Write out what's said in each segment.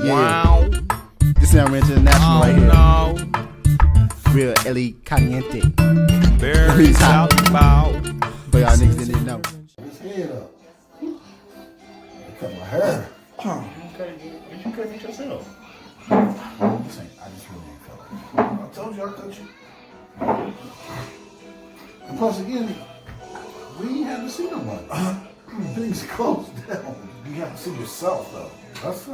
Wow. This sound international right here. No. Real Eli Caliente. Very Top. about. But y'all niggas didn't know. His head up. Cut my hair. You cut it yourself. I just really ain't felt it. I told you I cut you. And plus, again, we haven't seen no one. Things closed down. You have to see yourself, though. That's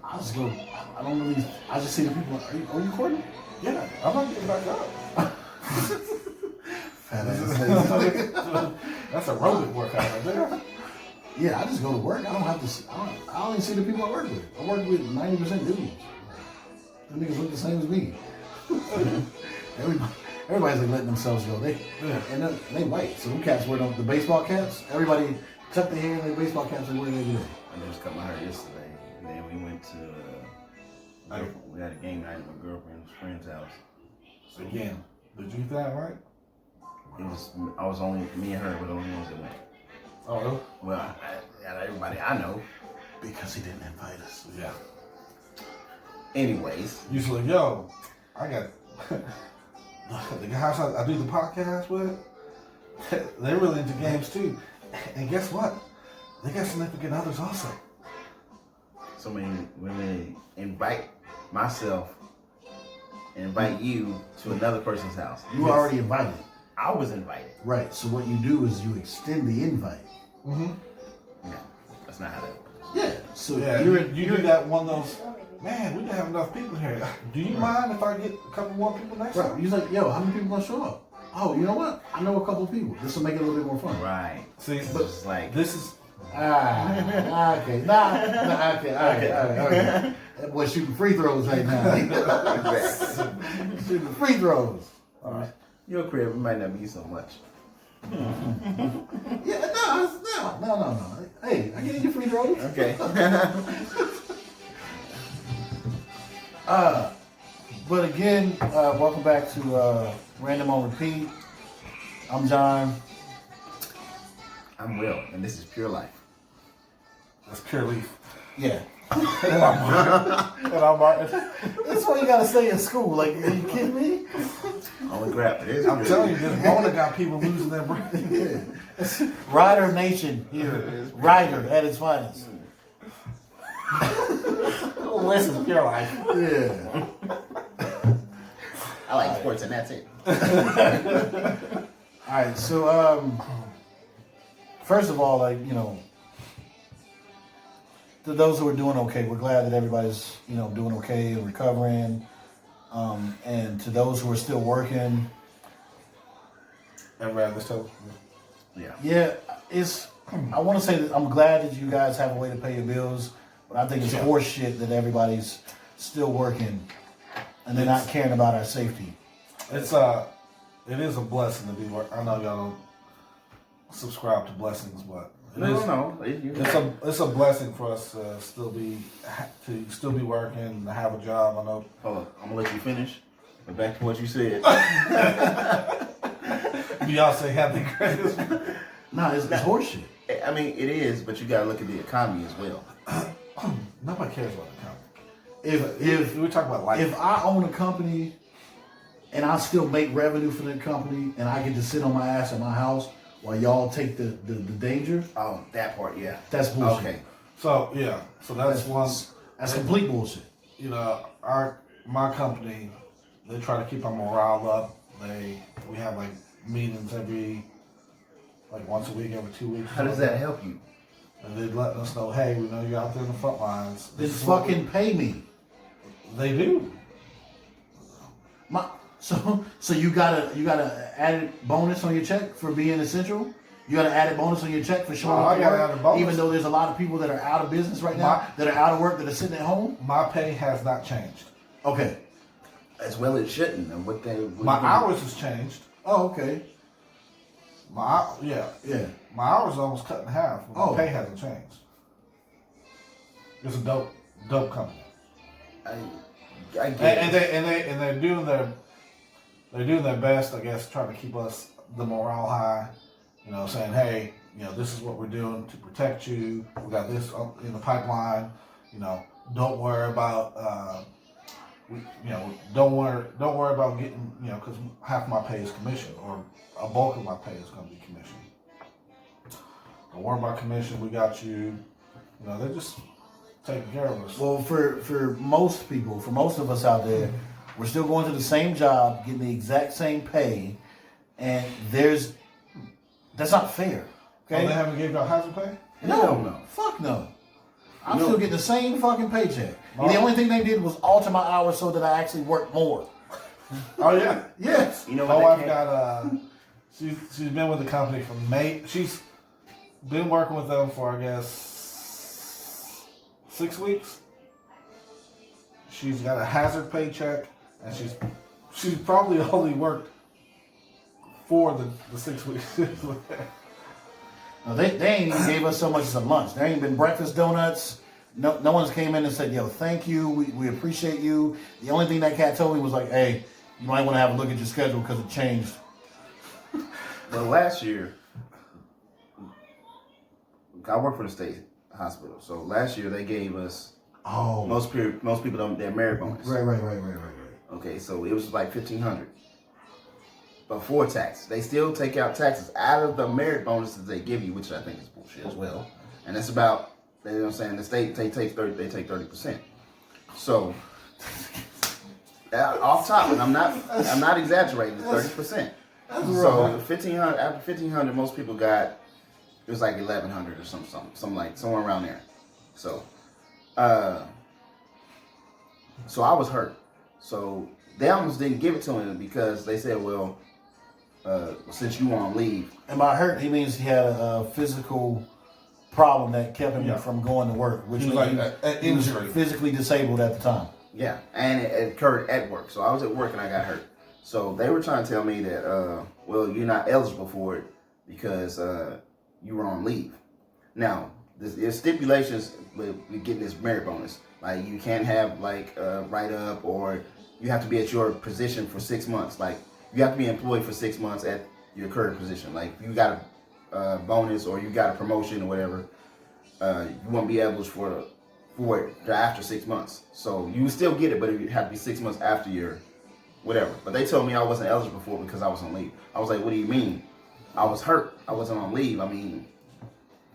I just go. I don't really. I just see the people. Are you recording? Yeah, I'm not getting back up. Fat ass. That's a aerobic workout right there. Yeah, I just go to work. I don't have to. I only see the people I work with. I work with 90% dudes. Them niggas look the same as me. Everybody's like letting themselves go. They white, so them cats wear the baseball caps. Everybody tuck their hair in their baseball caps and wear it every day. I just cut my hair yesterday, and then we went to. We had a game night at my girlfriend's friend's house. So again, did you get that right? It was. I was only me and her were the only ones that went. Oh, really? Well, out of everybody I know. Because he didn't invite us. Yeah. Anyways, Usually, yo, I got the guys I do the podcast with. They're really into games too, and guess what? They got significant others also. so when we invite myself and invite you to another person's house, You were already invited. I was invited. Right. So what you do is you extend the invite. Mm-hmm. No, that's not how that works. Yeah. So Yeah, you do that one of those. Man, we don't have enough people here. Do you mind if I get a couple more people next right. time? He's like, yo, how many people gonna show up? Oh, you know what? I know a couple of people. This will make it a little bit more fun. Right. See, But but it's like this is Okay. Nah, okay. All right. That boy shooting free throws right now. Shooting free throws. all right. Your crib might not be so much. Yeah, no. Hey, I get you free throws. Okay. But again, welcome back to Random on Repeat. I'm John. I'm Will, and this is Pure Life. that's pure leaf. Yeah. And I'm Martin. That's why you gotta stay in school. Like, are you kidding me? Only crap. It is. I'm telling you, this Mona got people losing their brain. Rider Nation here. Rider at its finest. This is pure life. Yeah. I like sports, and that's it. All right. So, first of all, like, you know, to those who are doing okay, we're glad that everybody's, you know, doing okay and recovering. And to those who are still working, Everybody this tell. yeah, it's. I want to say that I'm glad that you guys have a way to pay your bills, but I think it's horse shit that everybody's still working and they're not caring about our safety. It is a blessing to be work. I know y'all don't subscribe to blessings, but No. it's a blessing for us to still be working, to have a job. I know. Hold on. I'm gonna let you finish. But back to what you said. Beyonce had the greatest. No, it's horse shit. I mean, it is, but you gotta look at the economy as well. Nobody cares about the company. If We talk about life. if I own a company and I still make revenue for the company and I get to sit on my ass at my house while y'all take the danger, Oh, that part, yeah. that's bullshit. Okay. So yeah, so that's one. That's complete bullshit. You know, my company, they try to keep our morale up. We have like meetings once a week, every 2 weeks. How does that help you? And they're letting us know, hey, we know you're out there in the front lines. Then This is what fucking pay me. they do. So you got a added bonus on your check for being essential? You got an added bonus on your check for showing up I to got an work? added bonus. Even though there's a lot of people that are out of business right now, that are out of work, that are sitting at home? My pay has not changed. Okay. As well it shouldn't. And My hours has changed. Oh, okay. Yeah. Yeah. My hours are almost cut in half. But my pay hasn't changed. It's a dope company. I get it. And they're doing their best, I guess, trying to keep us the morale high. You know, saying, hey, you know, this is what we're doing to protect you. We got this in the pipeline. don't worry about don't worry about getting because half my pay is commission or a bulk of my pay is going to be commission. Don't worry about commission. We got you. They're just taking care of us. Well, for most people, for most of us out there, we're still going to the same job, getting the exact same pay, and that's not fair. Okay? Oh, they haven't given out hazard pay? No. Fuck no. I'm still getting the same fucking paycheck. No. The only thing they did was alter my hours so that I actually worked more. Oh yeah, yes. You know My what? wife got she's been with the company from May. She's been working with them for I guess 6 weeks. She's got a hazard paycheck, and she's probably only worked for the 6 weeks. No, they ain't even gave us so much as a lunch. There ain't been breakfast donuts. No one's came in and said, yo, thank you. We appreciate you. The only thing that cat told me was like, hey, you might want to have a look at your schedule because it changed. Well, last year, I work for the state hospital. So last year they gave us most people don't their merit bonus. Right. Okay, so it was like $1,500 before tax. They still take out taxes out of the merit bonuses they give you, which I think is bullshit as well. And it's about, you know what I'm saying, the state they take 30%. So off top, and I'm not exaggerating, it's 30%. So 1,500 after 1,500, most people got it was like 1,100 or something like somewhere around there. So, so I was hurt. So they almost didn't give it to him because they said, well, since you were on leave. And by hurt, he means he had a physical problem that kept him from going to work, which He was was like an injury. physically disabled at the time. Yeah, and it occurred at work. So I was at work and I got hurt. So they were trying to tell me that, well, you're not eligible for it because you were on leave. Now, there's stipulations with getting this merit bonus. Like you can't have like a write-up, or you have to be at your position for 6 months. Like you have to be employed for 6 months at your current position. Like if you got a bonus or you got a promotion or whatever, you won't be eligible for it after 6 months. So you still get it, but it would have to be 6 months after your whatever. But they told me I wasn't eligible for it because I was on leave. I was like, what do you mean? I was hurt. I wasn't on leave. I mean,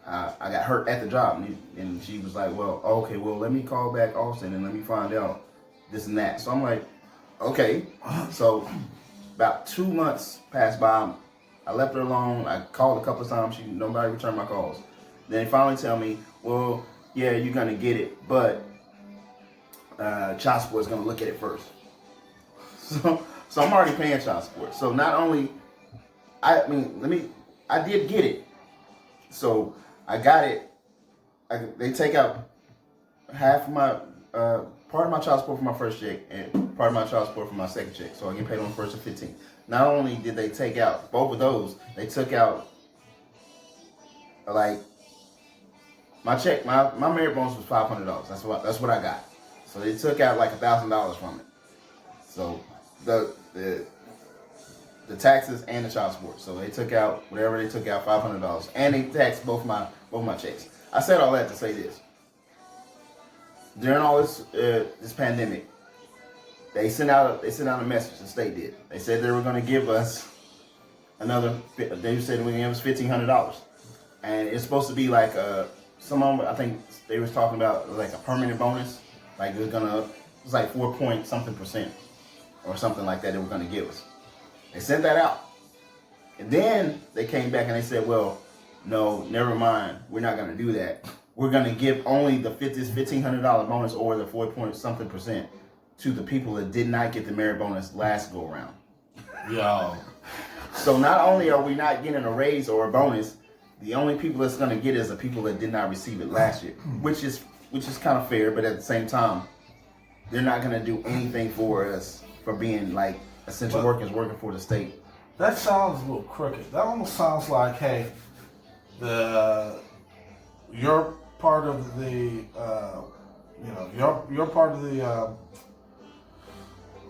I got hurt at the job. And she was like, well, okay, well, let me call back Austin and let me find out this and that. So I'm like, okay. So about 2 months passed by. I left her alone. I called a couple of times. Nobody returned my calls. Then they finally tell me, well, yeah, you're going to get it, but child support is going to look at it first. So I'm already paying child support. So not only, I did get it. So I got it. They take out half of my, part of my child support for my first check and part of my child support for my second check. So I get paid on the first and 15th. Not only did they take out both of those, they took out like my check, my merit bonus was $500. That's what I got. So they took out like $1,000 from it. So the taxes and the child support. So they took out whatever they took out, $500, and they taxed both my checks. I said all that to say this: during all this pandemic, they sent out a message. The state did. They said they were going to give us another. They said they were going to give us $1,500, and it's supposed to be like some of them. I think they was talking about like a permanent bonus. Like it was like 4 point something percent or something like that. They were going to give us. They sent that out. And then they came back and they said, well, no, never mind. We're not going to do that. We're going to give only the $1,500 bonus or the 4 point something percent to the people that did not get the merit bonus last go around. Yo. So not only are we not getting a raise or a bonus, the only people that's going to get it is the people that did not receive it last year, which is kind of fair. But at the same time, they're not going to do anything for us for being like essential workers working for the state. That sounds a little crooked. That almost sounds like, hey, you're part of the, you're part of the,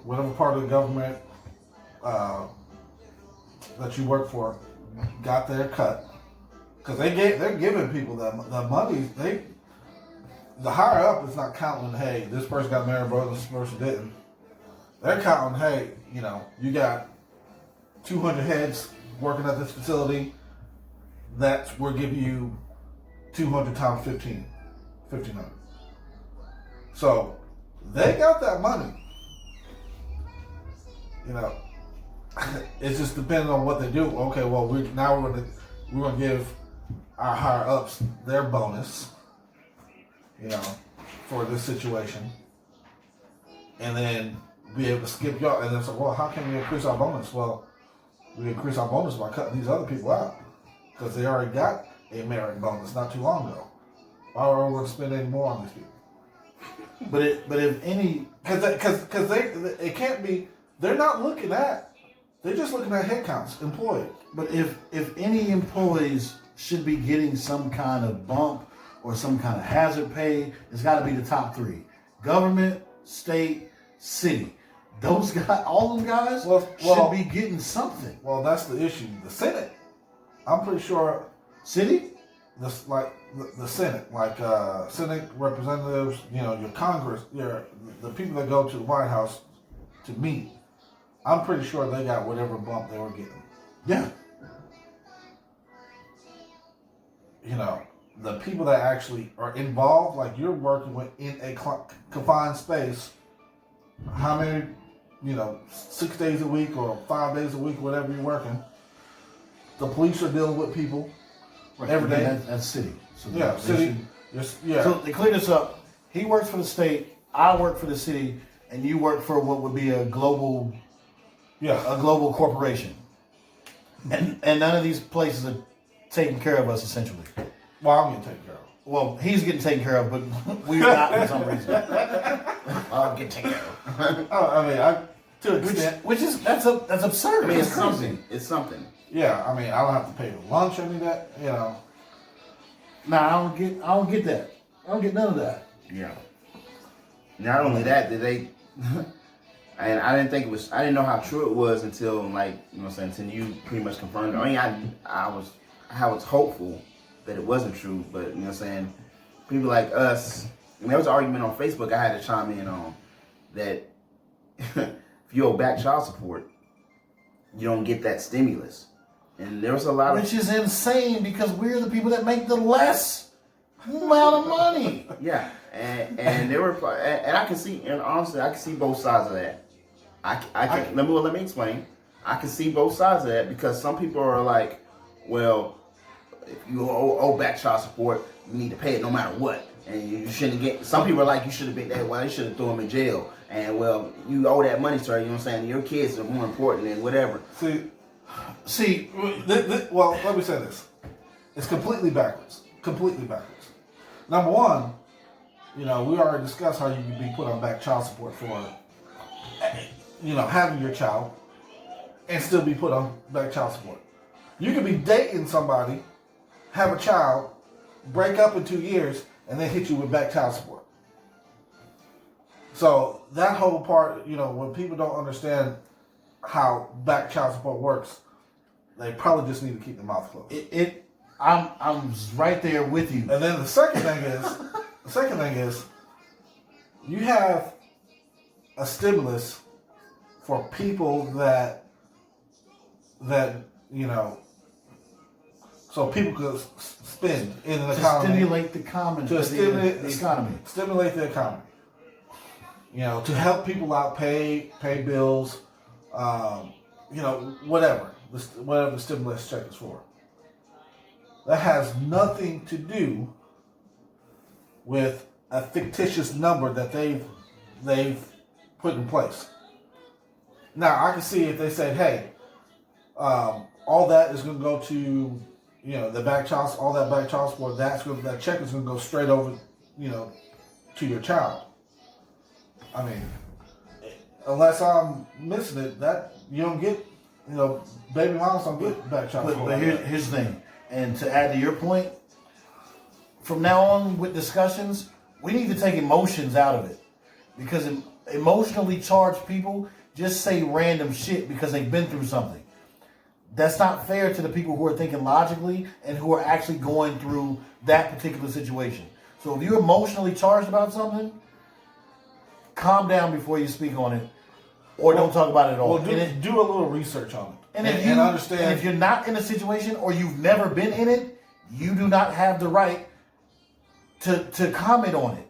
whatever part of the government that you work for got their cut, because they're giving people the money. the higher up is not counting, hey, this person got married, brother, this person didn't. They're counting, hey, you got 200 heads working at this facility. We're giving you 200 times 1,500. So they got that money. It's just depending on what they do. Okay, well, we're gonna give our higher ups their bonus, for this situation, and then be able to skip y'all. And it's like, well, how can we increase our bonus? Well, we increase our bonus by cutting these other people out because they already got a merit bonus not too long ago. Why are we going to spend any more on these people? But if any, because it can't be. They're not looking at. They're just looking at headcounts employed. but if any employees should be getting some kind of bump or some kind of hazard pay, it's got to be the top three: government, state, city. Those guys, all them guys, should be getting something. Well, that's the issue. The Senate, I'm pretty sure. City? The Senate, Senate representatives, your Congress, the people that go to the White House to meet. I'm pretty sure they got whatever bump they were getting. Yeah. The people that actually are involved, like you're working with in a confined space. How many, 6 days a week or 5 days a week, whatever you're working. The police are dealing with people every day. That's city. So city. So they clear this up. He works for the state. I work for the city, and you work for what would be a global corporation. And none of these places are taking care of us essentially. Well, I'm getting taken care of. Well, he's getting taken care of, but we're not for some reason. I'll get taken care of. To an extent. That's absurd. I mean, it's something. It's something. Yeah, I don't have to pay for lunch or any of that, Nah, I don't get that. I don't get none of that. Yeah. Not only that, did they? And I didn't know how true it was until until you pretty much confirmed it. I was hopeful that it wasn't true, but people like us. There was an argument on Facebook I had to chime in on that if you owe back child support, you don't get that stimulus. And there was a lot Which is insane because we're the people that make the less amount of money. Yeah, and there were, and I can see, and honestly, I can see both sides of that. Let me explain. I can see both sides of that because some people are like, well, if you owe back child support, you need to pay it no matter what, and you shouldn't get. Some people are like, you should have been that. Well, you should have threw them in jail, and well, you owe that money, sir. You know what I'm saying? Your kids are more important than whatever. See, well, let me say this. It's completely backwards. Completely backwards. Number one, we already discussed how you can be put on back child support for, having your child and still be put on back child support. You could be dating somebody, have a child, break up in 2 years, and then hit you with back child support. So that whole part, when people don't understand how back child support works, they probably just need to keep their mouth closed. I'm right there with you. And then the second thing is, you have a stimulus for people that so people could spend in an economy. Stimulate the economy. Stimulate the economy. To help people out, pay bills, whatever the stimulus check is for. That has nothing to do with a fictitious number that they've put in place. Now, I can see if they said, hey, all that is going to go to, the back child, all that back child support, that check is going to go straight over, to your child. Unless I'm missing it, that you don't get, baby moms don't get back child support. But here's the thing, and to add to your point, from now on with discussions, we need to take emotions out of it. Because emotionally charged people just say random shit because they've been through something. That's not fair to the people who are thinking logically and who are actually going through that particular situation. So if you're emotionally charged about something, calm down before you speak on it, or don't talk about it at all. Well, do a little research on it, and understand. And if you're not in a situation or you've never been in it, you do not have the right to comment on it.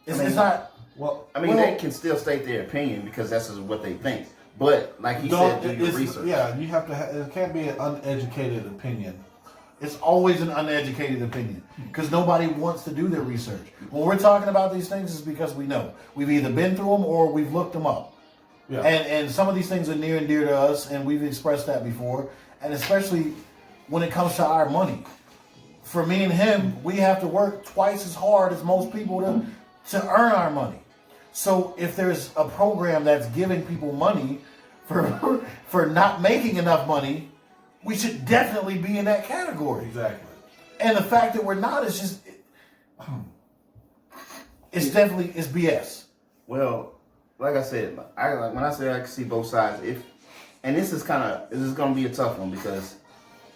It's not. Well, they can still state their opinion because that's just what they think. But like he said, do your research. Yeah, you have to. It can't be an uneducated opinion. It's always an uneducated opinion because nobody wants to do their research. When we're talking about these things, it's because we know we've either been through them or we've looked them up. Yeah. And some of these things are near and dear to us, and we've expressed that before. And especially when it comes to our money, for me and him, we have to work twice as hard as most people to earn our money. So if there's a program that's giving people money for not making enough money, we should definitely be in that category. Exactly. And the fact that we're not is just, it's BS. Well, like I said, when I say I can see both sides, this is going to be a tough one because,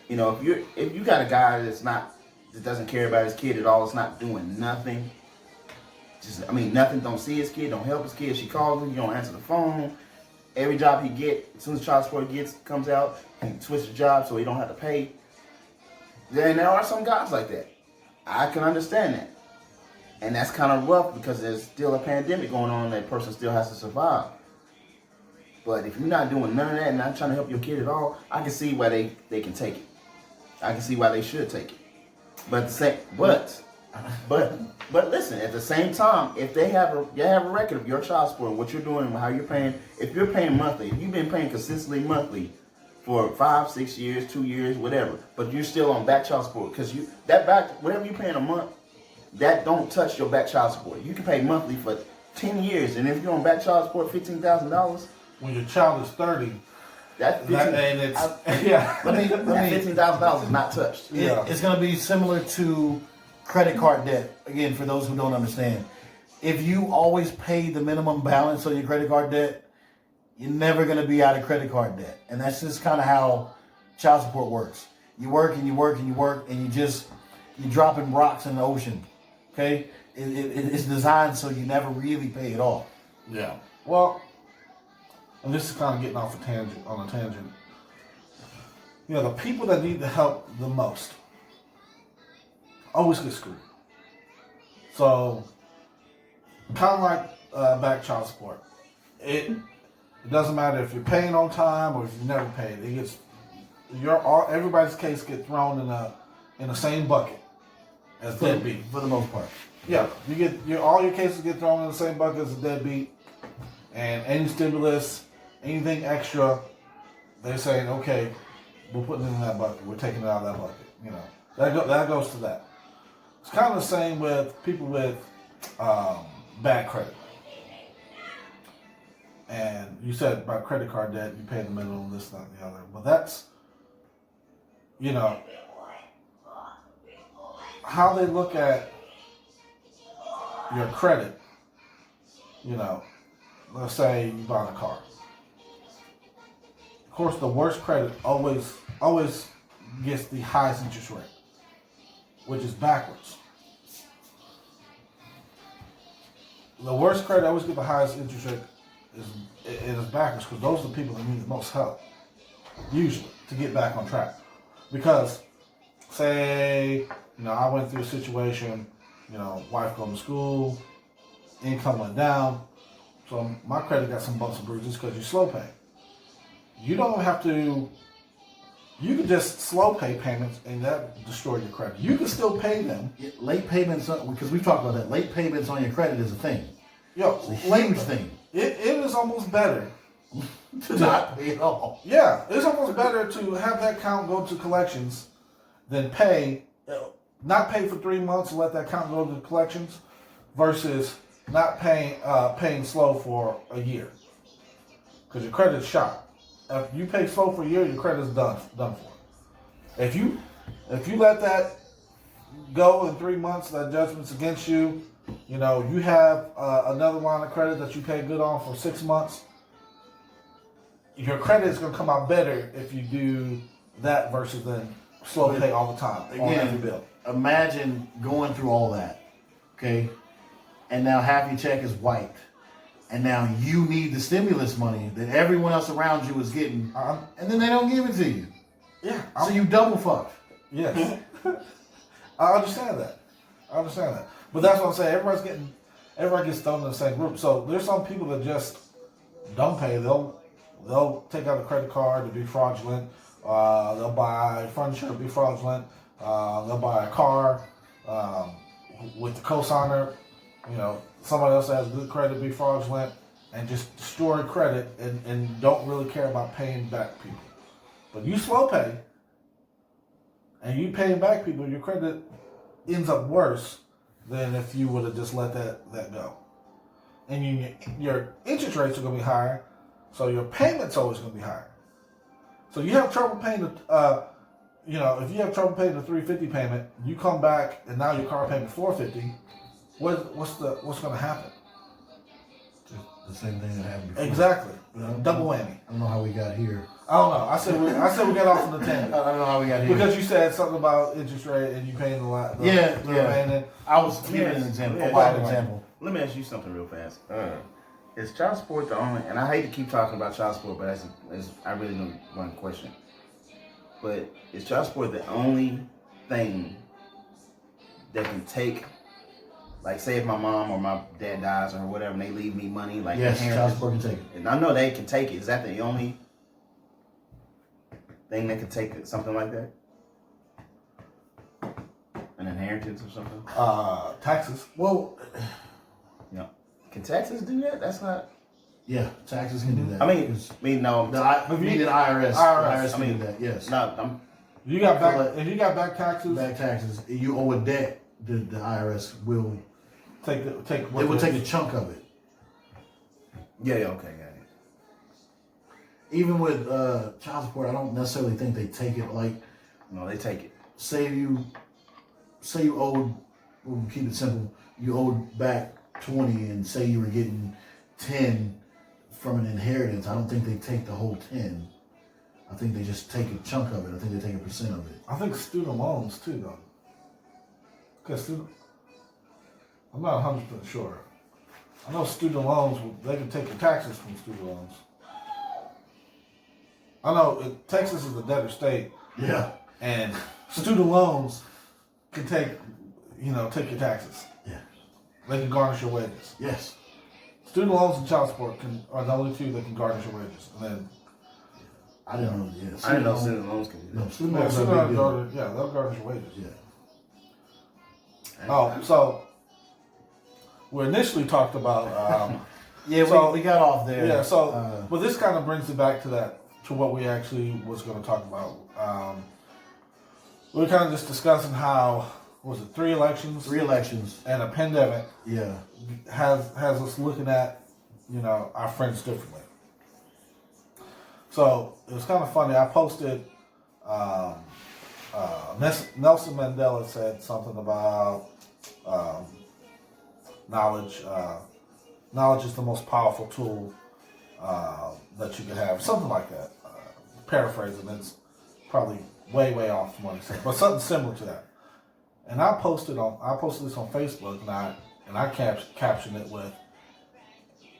if you got a guy that doesn't care about his kid at all, it's not doing nothing. Nothing. Don't see his kid. Don't help his kid. She calls him. You don't answer the phone. Every job he get, as soon as child support comes out, he switches jobs so he don't have to pay. Then there are some guys like that. I can understand that, and that's kind of rough because there's still a pandemic going on. That person still has to survive. But if you're not doing none of that and not trying to help your kid at all, I can see why they can take it. I can see why they should take it. But But listen, at the same time, if you have a record of your child support, what you're doing, how you're paying, if you're paying monthly, if you've been paying consistently monthly for 5, 6 years, 2 years, whatever, but you're still on back child support because whatever you're paying a month, that don't touch your back child support. You can pay monthly for 10 years, and if you're on back child support, $15,000. When your child is 30, that $15,000 is not touched. It's going to be similar to credit card debt. Again, for those who don't understand, if you always pay the minimum balance on your credit card debt, you're never going to be out of credit card debt. And that's just kind of how child support works. You work and you work and you work, and you're dropping rocks in the ocean. Okay, it's designed so you never really pay it off. Yeah. Well, and this is kind of getting off on a tangent. The people that need the help the most always get screwed. So, kind of like back child support. It doesn't matter if you're paying on time or if you never paid. Everybody's case gets thrown in the same bucket as deadbeat for the most part. Yeah, all your cases get thrown in the same bucket as a deadbeat, and any stimulus, anything extra, they're saying, okay, we're putting it in that bucket. We're taking it out of that bucket. That goes to that. It's kind of the same with people with bad credit. And you said about credit card debt, you pay the minimum, this, that, and the other. But that's, how they look at your credit. Let's say you bought a car. Of course, the worst credit always gets the highest interest rate, which is backwards. The worst credit always get the highest interest rate is backwards because those are the people that need the most help, usually, to get back on track. Because, say, I went through a situation, wife going to school, income went down, so my credit got some bumps and bruises because you slow pay. You don't have to. You can just slow pay payments and that destroy your credit. You can still pay them. Late payments, because we've talked about that. Late payments on your credit is a thing. It's a huge thing. It is almost better to not pay at all. Yeah, it's almost better to have that account go to collections than not pay for 3 months and let that account go to collections versus not paying slow for a year. Because your credit is shot. If you pay slow for a year, your credit is done for. If you let that go in 3 months, that judgment's against you. You have another line of credit that you pay good on for 6 months. Your credit is going to come out better if you do that versus then slow pay all the time on every bill. Imagine going through all that. okay, and now half your check is wiped, and now you need the stimulus money that everyone else around you is getting, and then they don't give it to you. Yeah. So you double fucked. Yes. I understand that. But that's what I'm saying. Everybody gets thrown in the same group. So there's some people that just don't pay. They'll take out a credit card to be fraudulent. They'll buy furniture to be fraudulent. They'll buy a car with the cosigner. You know, somebody else has good credit to be fraudulent and just destroy credit and don't really care about paying back people. But you slow pay and you paying back people, your credit ends up worse than if you would have just let that go. And your interest rates are going to be higher, so your payment's always going to be higher. So you have trouble paying if you have trouble paying the $350 payment, you come back and now your car payment $450. What's going to happen? The same thing that happened before. Exactly. But Double whammy. I don't know how we got here. I don't know. I said we got off on the tangent. I don't know how we got here. Because you said something about interest rate and you paying a lot. Yeah. I was giving an example, a wild example. Let me ask you something real fast. Is child support the only? And I hate to keep talking about child support, but I really know one question. But is child support the only thing that can take? Like, say if my mom or my dad dies or whatever, and they leave me money, like yes, child inheritance. support can take it. And I know they can take it. Is that the only thing that can take something like that? An inheritance or something? Taxes. Well, Yeah. Can taxes do that? That's not. yeah, taxes can do that. I mean, no. the IRS. IRS can do that. Yes. No, If you got back taxes, Back taxes. You owe a debt. The IRS will. take. They will take a chunk of it. yeah, okay, got it. Even with child support, I don't necessarily think they take it. Like, No, they take it. say you owed. We'll keep it simple. You owed back 20, and say you were getting 10 from an inheritance. I don't think they take the whole 10. I think they just take a chunk of it. I think they take a % of it. I think student loans too, though. Because I'm not 100% sure. I know student loans, they can take your taxes from student loans. I know Texas is a debtor state, Yeah. and student loans can take your taxes. Yeah. They can garnish your wages. Yes. Student loans and child support are the only two that can garnish your wages. And then I didn't know. Yeah. I didn't know student loans can do No, that. student loans are a big deal. they'll garnish your wages. Yeah. Oh, so we initially talked about. Yeah, So- we got off there. Yeah, so but this kind of brings it back to what we actually was going to talk about. We were kind of just discussing how was it 3 elections 3 elections. and a pandemic Yeah. has us looking at our friends differently. So it was kind of funny. I posted Nelson Mandela said something about knowledge. Knowledge is the most powerful tool that you can have. Something like that. Paraphrasing, it's probably way off from what he said, but something similar to that. And I posted this on Facebook, and I captioned it with,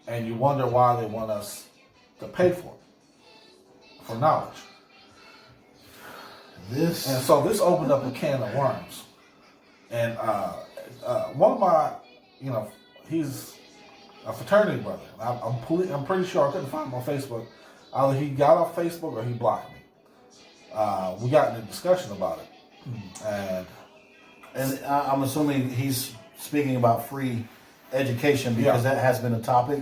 and you wonder why they want us to pay for knowledge. And so this opened up a can of worms. And one of my, he's a fraternity brother. I'm pretty sure I couldn't find him on Facebook. Either he got off Facebook or he blocked me. We got in a discussion about it. And I'm assuming he's speaking about free education because that has been a topic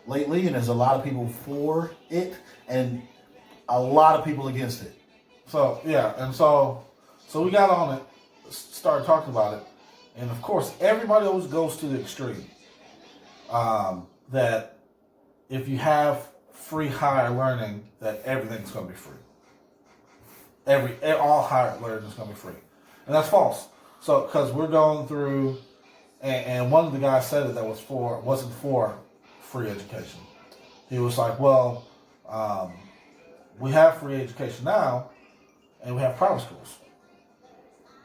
lately, and there's a lot of people for it and a lot of people against it. So we got on it, started talking about it, and of course everybody always goes to the extreme. That if you have free higher learning, that everything's going to be free. All higher learning is going to be free, and that's false. So because we're going through, and one of the guys said it that wasn't for free education. He was like, well, we have free education now, and we have private schools,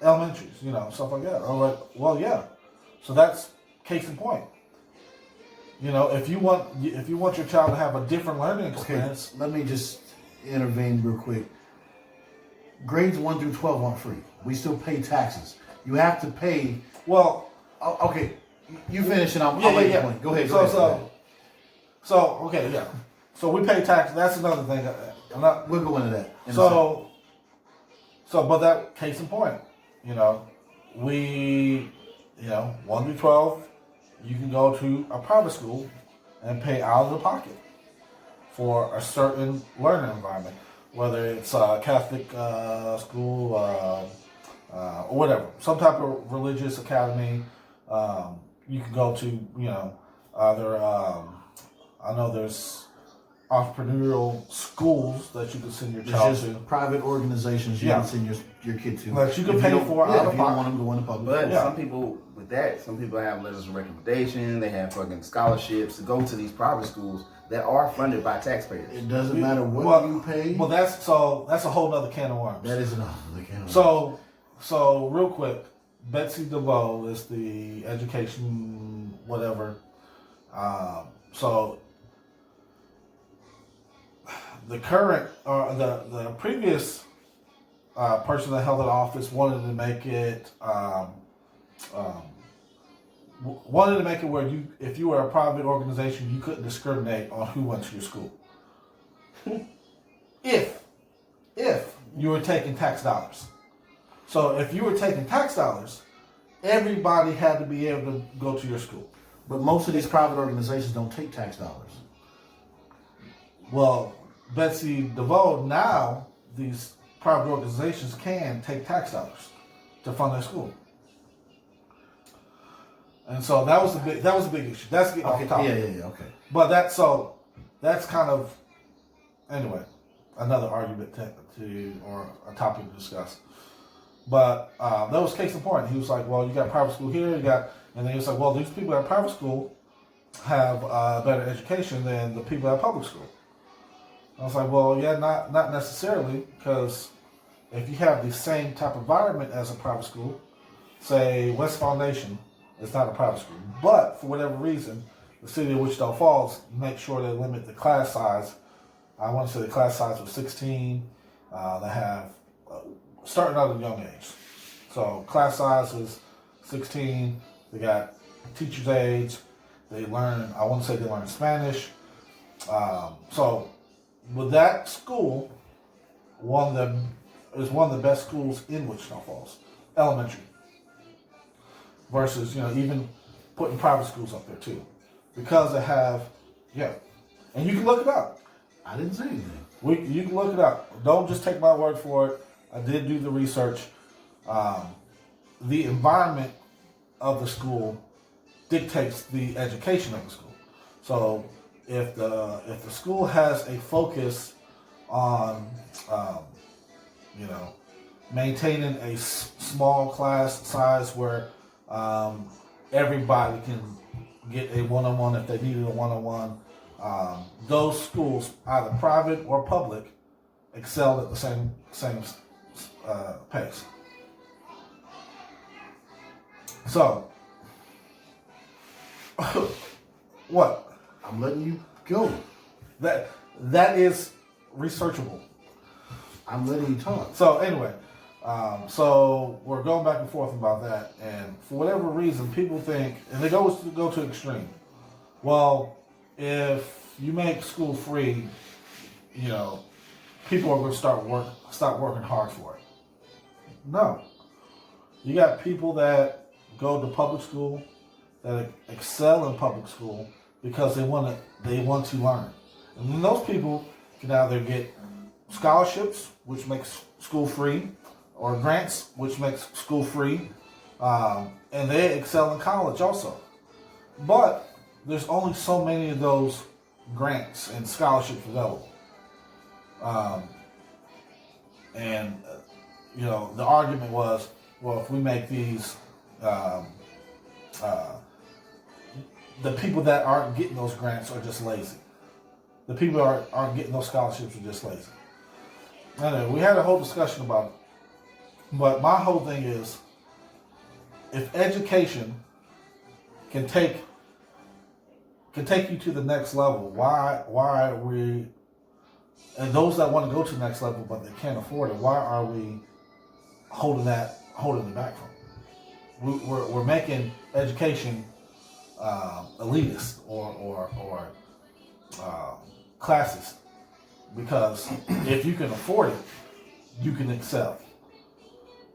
elementaries, stuff like that. I'm like, well, yeah. So that's case in point. You know, if you want your child to have a different learning Okay, experience, let me just intervene real quick. Grades 1 through 12 aren't free. We still pay taxes. You have to pay. well, Okay, you finish and I'll yeah, make yeah. a point. Go ahead. Okay, yeah. So we pay taxes. That's another thing. I'm not. We'll go into that. in a But that case in point, you know, 1 through 12, you can go to a private school and pay out of the pocket for a certain learning environment, whether it's a Catholic school or whatever, some type of religious academy. You can go to, either, I know there's entrepreneurial schools that you can send your child There's to. just private organizations you Yeah. can send your kid to. That you can If pay don't- for yeah, out of if you don't pocket. want them to go into public. But Yeah. some people have letters of recommendation. They have fucking scholarships to go to these private schools that are funded by taxpayers. It doesn't matter what Well, you pay. Well, that's a whole nother can of worms. That is enough. So real quick, Betsy DeVoe is the education whatever. So the current or the previous person that held that office wanted to make it where if you were a private organization, you couldn't discriminate on who went to your school. if you were taking tax dollars. So if you were taking tax dollars, everybody had to be able to go to your school. But most of these private organizations don't take tax dollars. Well, Betsy DeVoe, now these private organizations can take tax dollars to fund their school. And so that was a big issue. That's getting off topic. Yeah, okay. But that's kind of, anyway, another argument or a topic to discuss. But that was case in point. He was like, well, you got private school here, and then he was like, well, these people at private school have a better education than the people at public school. I was like, well, yeah, not necessarily, because if you have the same type of environment as a private school, say West Foundation is not a private school, but for whatever reason, the city of Wichita Falls makes sure they limit the class size. I want to say the class size was 16. They have starting out at a young age. So class size is 16. They got teacher's aides. They learn, I want to say they learn Spanish. So with that school, is one of the best schools in Wichita Falls, elementary. Versus, even putting private schools up there too. Because they have, and you can look it up. I didn't say anything. You can look it up. Don't just take my word for it. I did do the research. The environment of the school dictates the education of the school. So if the school has a focus on maintaining a small class size where everybody can get a one-on-one if they needed a one-on-one, those schools, either private or public, excel at the same pace. So, what? I'm letting you go. That is researchable. I'm letting you talk. So anyway, so we're going back and forth about that, and for whatever reason, people think, and they go to extreme. Well, if you make school free, people are going to stop working hard for it. No, you got people that go to public school, that excel in public school because they want to learn, and then those people can either get scholarships, which makes school free, or grants, which makes school free, and they excel in college also. But there's only so many of those grants and scholarships available. The argument was, well, if we make these, the people that aren't getting those grants are just lazy. The people that aren't getting those scholarships are just lazy. Anyway, we had a whole discussion about it. But my whole thing is, if education can take you to the next level. Why are we, and those that want to go to the next level but they can't afford it, why are we holding it back from them? We're making education elitist or classist, because if you can afford it, you can excel.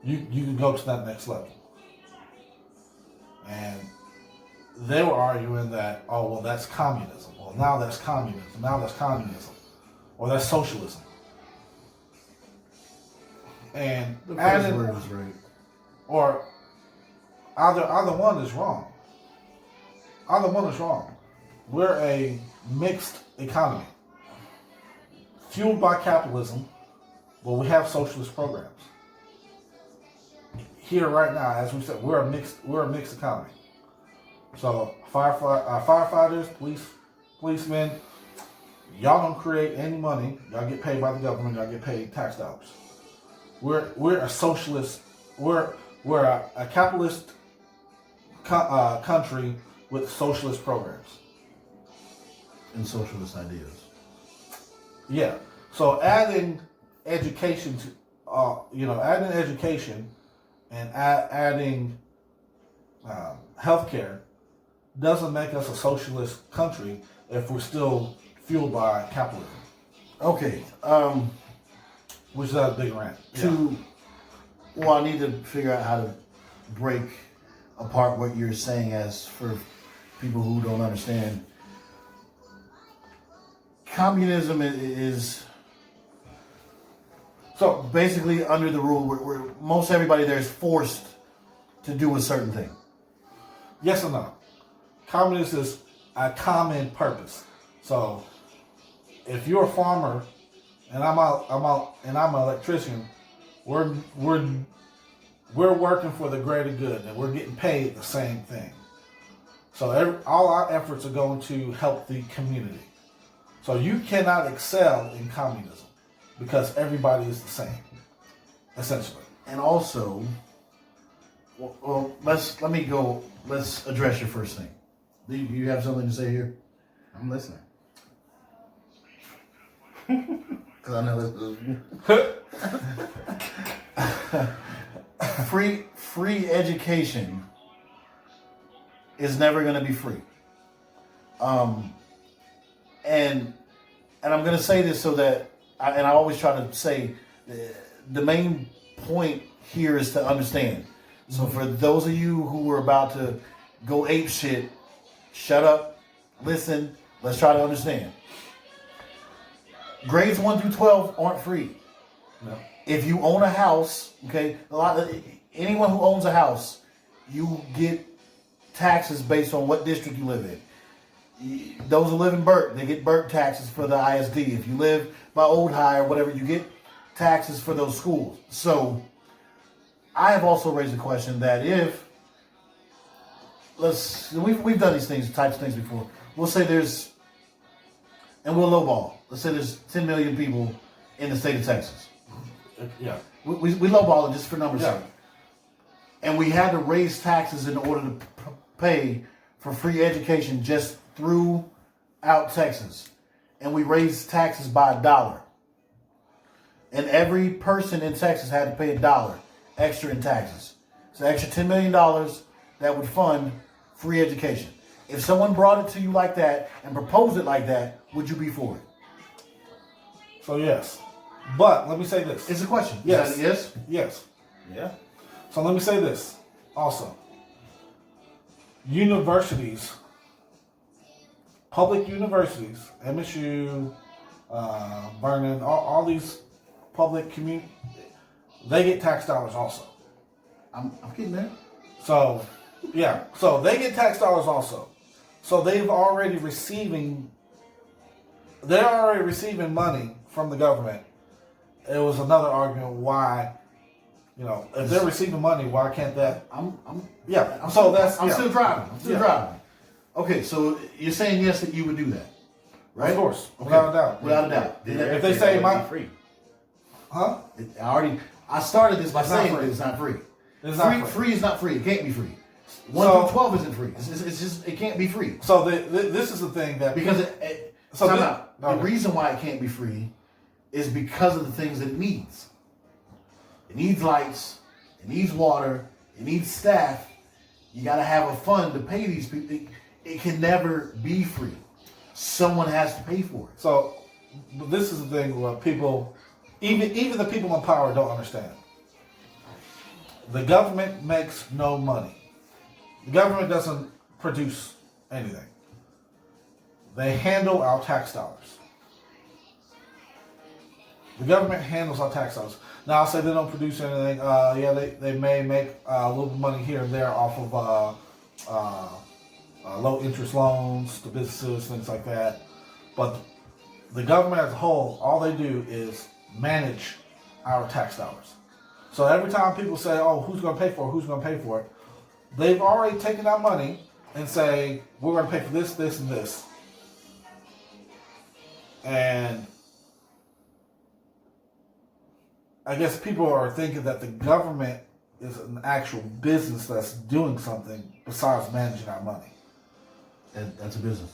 You can go to that next level. And they were arguing that, oh, well, that's communism. Well, now that's communism. Now that's communism. Or that's socialism. And The first word was right. or either one is wrong. Either one is wrong. We're a mixed economy, fueled by capitalism, but we have socialist programs. Here right now, as we said, we're a mixed economy. So firefighters, policemen, y'all don't create any money. Y'all get paid by the government. Y'all get paid tax dollars. We're a socialist. We're a capitalist country with socialist programs And socialist ideas. Yeah. So adding education to, adding education and adding healthcare doesn't make us a socialist country if we're still fueled by capitalism. Okay. Which is a big rant. Well, I need to figure out how to break apart what you're saying as for people who don't understand. Communism is so basically under the rule where most everybody there is forced to do a certain thing. Yes or no? Communism is a common purpose. So if you're a farmer and I'm an electrician, we're working for the greater good and we're getting paid the same thing. So all our efforts are going to help the community. So you cannot excel in communism because everybody is the same, essentially. And also, let's address your first thing. Do you have something to say here? I'm listening. Because I know it's Free education is never going to be free. And I'm going to say this so that, I always try to say, the main point here is to understand. So for those of you who were about to go ape shit, shut up, listen, let's try to understand. Grades 1 through 12 aren't free. No. If you own a house, okay, anyone who owns a house, you get taxes based on what district you live in. Those who live in Burke, they get Burke taxes for the ISD. If you live by Old High or whatever, you get taxes for those schools. So I have also raised the question that we've done these types of things before. We'll say and we'll lowball. Let's say there's 10 million people in the state of Texas. Yeah. We lowball it just for numbers' Yeah. sake. And we had to raise taxes in order to pay for free education just throughout Texas. And we raised taxes by $1. And every person in Texas had to pay $1 extra in taxes. So extra $10 million that would fund free education. If someone brought it to you like that and proposed it like that, would you be for it? So yes. But let me say this. It's a question. Yes. Is that a yes? Yes. Yeah. So let me say this also. Universities, public universities, MSU, Vernon, all these public community, they get tax dollars also. I'm getting there. So, yeah. So they get tax dollars also. So they're already receiving money from the government. It was another argument why, if they're receiving money, why can't that? I'm still driving. I'm still driving. Okay, so you're saying yes that you would do that, right? Of course, Okay. without a doubt. Without a doubt. If they say free. Huh? I started this by It's not saying free. that it's not free. It's not free. Free is not free. It can't be free. 1 So- through 12 isn't free. It's just it can't be free So this is the thing that because So time thi- out. The okay. reason why it can't be free is because of the things that it needs. It needs lights. It needs water. It needs staff. You got to have a fund to pay these people. It can never be free. Someone has to pay for it. So this is the thing where people, even the people in power, don't understand. The government makes no money. The government doesn't produce anything. They handle our tax dollars. The government handles our tax dollars. Now, I'll say they don't produce anything. Yeah, they may make a little bit of money here and there off of low interest loans to businesses, things like that. But the government as a whole, all they do is manage our tax dollars. So every time people say, oh, who's going to pay for it? Who's going to pay for it? They've already taken that money and say, we're going to pay for this, this, and this. And I guess people are thinking that the government is an actual business that's doing something besides managing our money. And that's a business.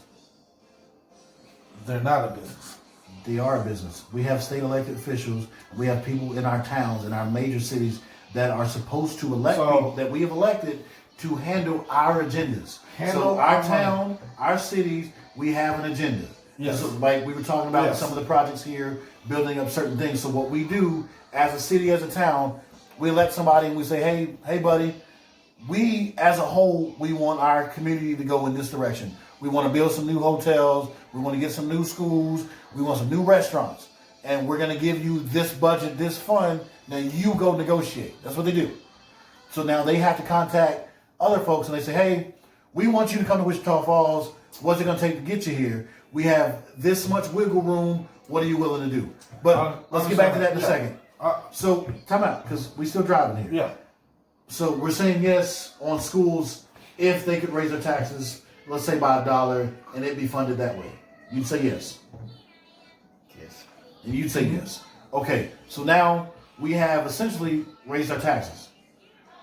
They're not a business. They are a business. We have state elected officials. We have people in our towns, in our major cities that are supposed to elect people that we have elected to handle our agendas. Handle So our our town, our cities, we have an agenda. Yes. So, like we were talking about Yes. some of the projects here, building up certain things. So what we do as a city, as a town, we elect somebody and we say, hey, buddy, we as a whole, we want our community to go in this direction. We want to build some new hotels. We want to get some new schools. We want some new restaurants. And we're going to give you this budget, this fund. Now you go negotiate. That's what they do. So now they have to contact other folks and they say, hey, we want you to come to Wichita Falls. What's it going to take to get you here? We have this much wiggle room. What are you willing to do? But let's get back to that in a second. So time out, because we still driving here. Yeah. So we're saying yes on schools if they could raise their taxes, let's say by $1, and it be funded that way. You'd say yes. Yes. And you'd say yes. Okay, so now we have essentially raised our taxes.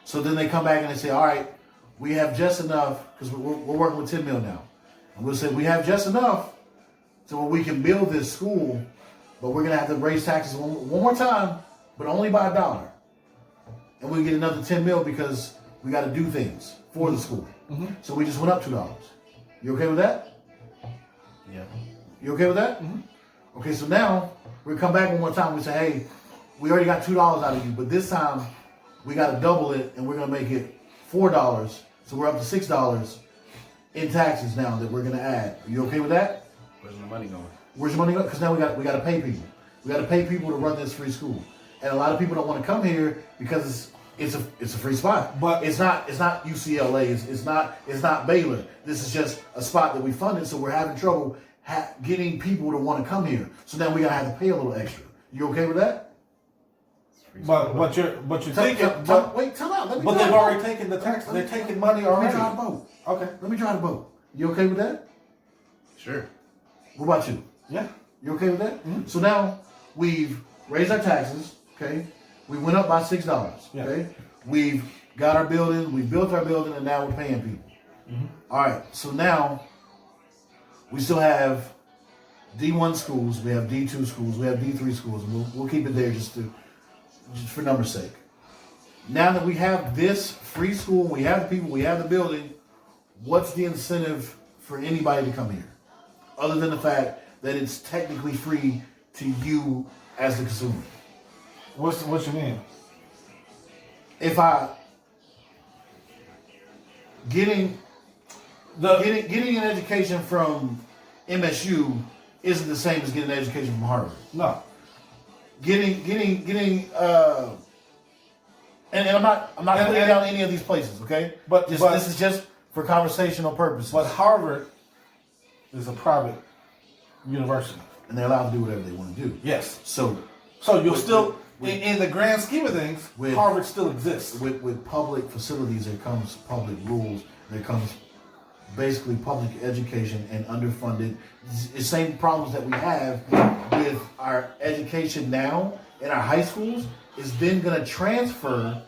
So then they come back and they say, all right, we have just enough, because we're working with 10 mil now. And we'll say we have just enough so we can build this school, but we're going to have to raise taxes one more time, but only by $1. And we get another 10 mil because we got to do things for the school. Mm-hmm. So we just went up $2. You okay with that? Yeah. You okay with that? Mm-hmm. Okay, so now we come back one more time. We say, hey, we already got $2 out of you, but this time we got to double it and we're going to make it $4. So we're up to $6 in taxes now that we're going to add. Are you okay with that? Where's my money going? Where's your money going? Because now we got to pay people. We got to pay people to run this free school. And a lot of people don't want to come here because it's a free spot. But it's not UCLA. It's not Baylor. This is just a spot that we funded. So we're having trouble getting people to want to come here. So now we gotta have to pay a little extra. You okay with that? But what you're thinking? Wait, tell out. Let me But drive they've the already boat. taken the tax. They're taking money Let me already. drive the boat. Okay. Let me drive the boat. You okay with that? Sure. What about you? Yeah. You okay with that? Mm-hmm. So now we've raised our taxes. Okay. We went up by $6. Yeah. Okay. We've got our building. We built our building, and now we're paying people. Mm-hmm. All right. So now we still have D1 schools. We have D2 schools. We have D3 schools. And we'll keep it there just for numbers' sake. Now that we have this free school, we have the people, we have the building. What's the incentive for anybody to come here, other than the fact that it's technically free to you as the consumer? What you mean? If I getting an education from MSU isn't the same as getting an education from Harvard. No. And I'm not putting down any of these places, okay? But this is just for conversational purposes. But Harvard is a private university, and they're allowed to do whatever they want to do. Yes. So you'll still, in the grand scheme of things, Harvard still exists. With public facilities, there comes public rules. There comes basically public education and underfunded. The same problems that we have with our education now in our high schools is then going to transfer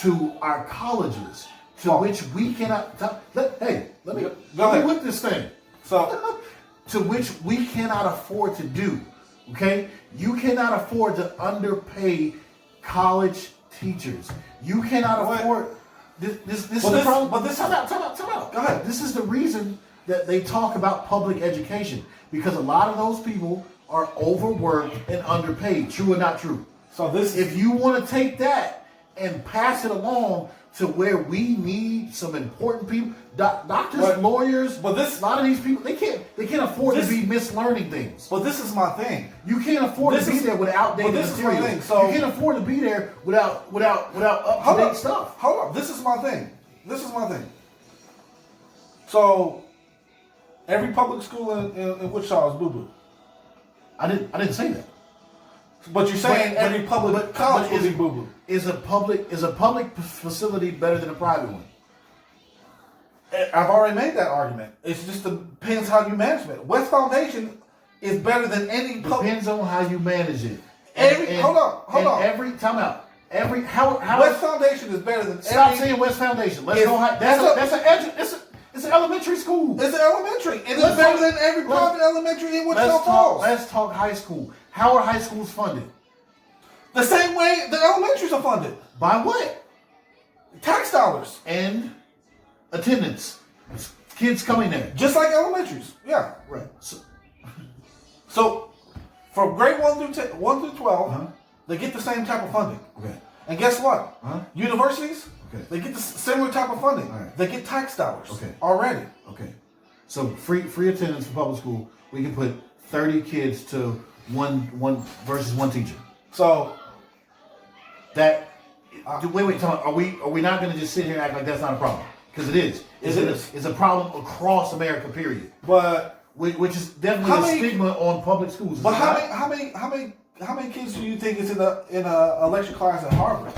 to our colleges, to which we cannot. Let me Go ahead. whip this thing. So, To which we cannot afford to do. Okay, you cannot afford to underpay college teachers. You cannot What? afford. This is But the this- problem. but this- time out. Go ahead. This is the reason that they talk about public education, because a lot of those people are overworked and underpaid. True or not true? so this If you want to take that and pass it along to where we need some important people, doctors, But- lawyers, but this- a lot of these people they can't afford This- to be mislearning things. But this is my thing. You can't afford This to be is- there with outdated but this is my materials. thing, so- you can't afford to be there without up to Hold date up. stuff. Hold up. This is my thing. So, every public school in Wichita is boo-boo. I didn't say that. But you're saying But- every public but- college but will is- be boo-boo. Is a public facility better than a private one? I've already made that argument. It just depends how you manage it. West Foundation is better than any public. Depends on how you manage it. Hold on. Every time out. How West Foundation is better than Stop every. saying West Foundation. Let's It's- go. It's an elementary school. It's an elementary. It is Let's better talk- than every let's- private elementary in Wichita Falls. Let's talk high school. How are high schools funded? The same way the elementaries are funded. By what? Tax dollars. And attendance. Kids coming there. Just like elementaries. Yeah. Right. So, from grade 1 through 12, Uh-huh. they get the same type of funding. Okay. And guess what? Huh? Universities, Okay. they get the similar type of funding. All right. They get tax dollars Okay. already. Okay. So free attendance for public school. We can put 30 kids to one versus one teacher. So, That wait, time out. Are we not going to just sit here and act like that's not a problem? Because it is. It's a problem across America. Period. but Which is definitely How a many- stigma on public schools. but It's how not. many kids do you think is in a lecture class at Harvard?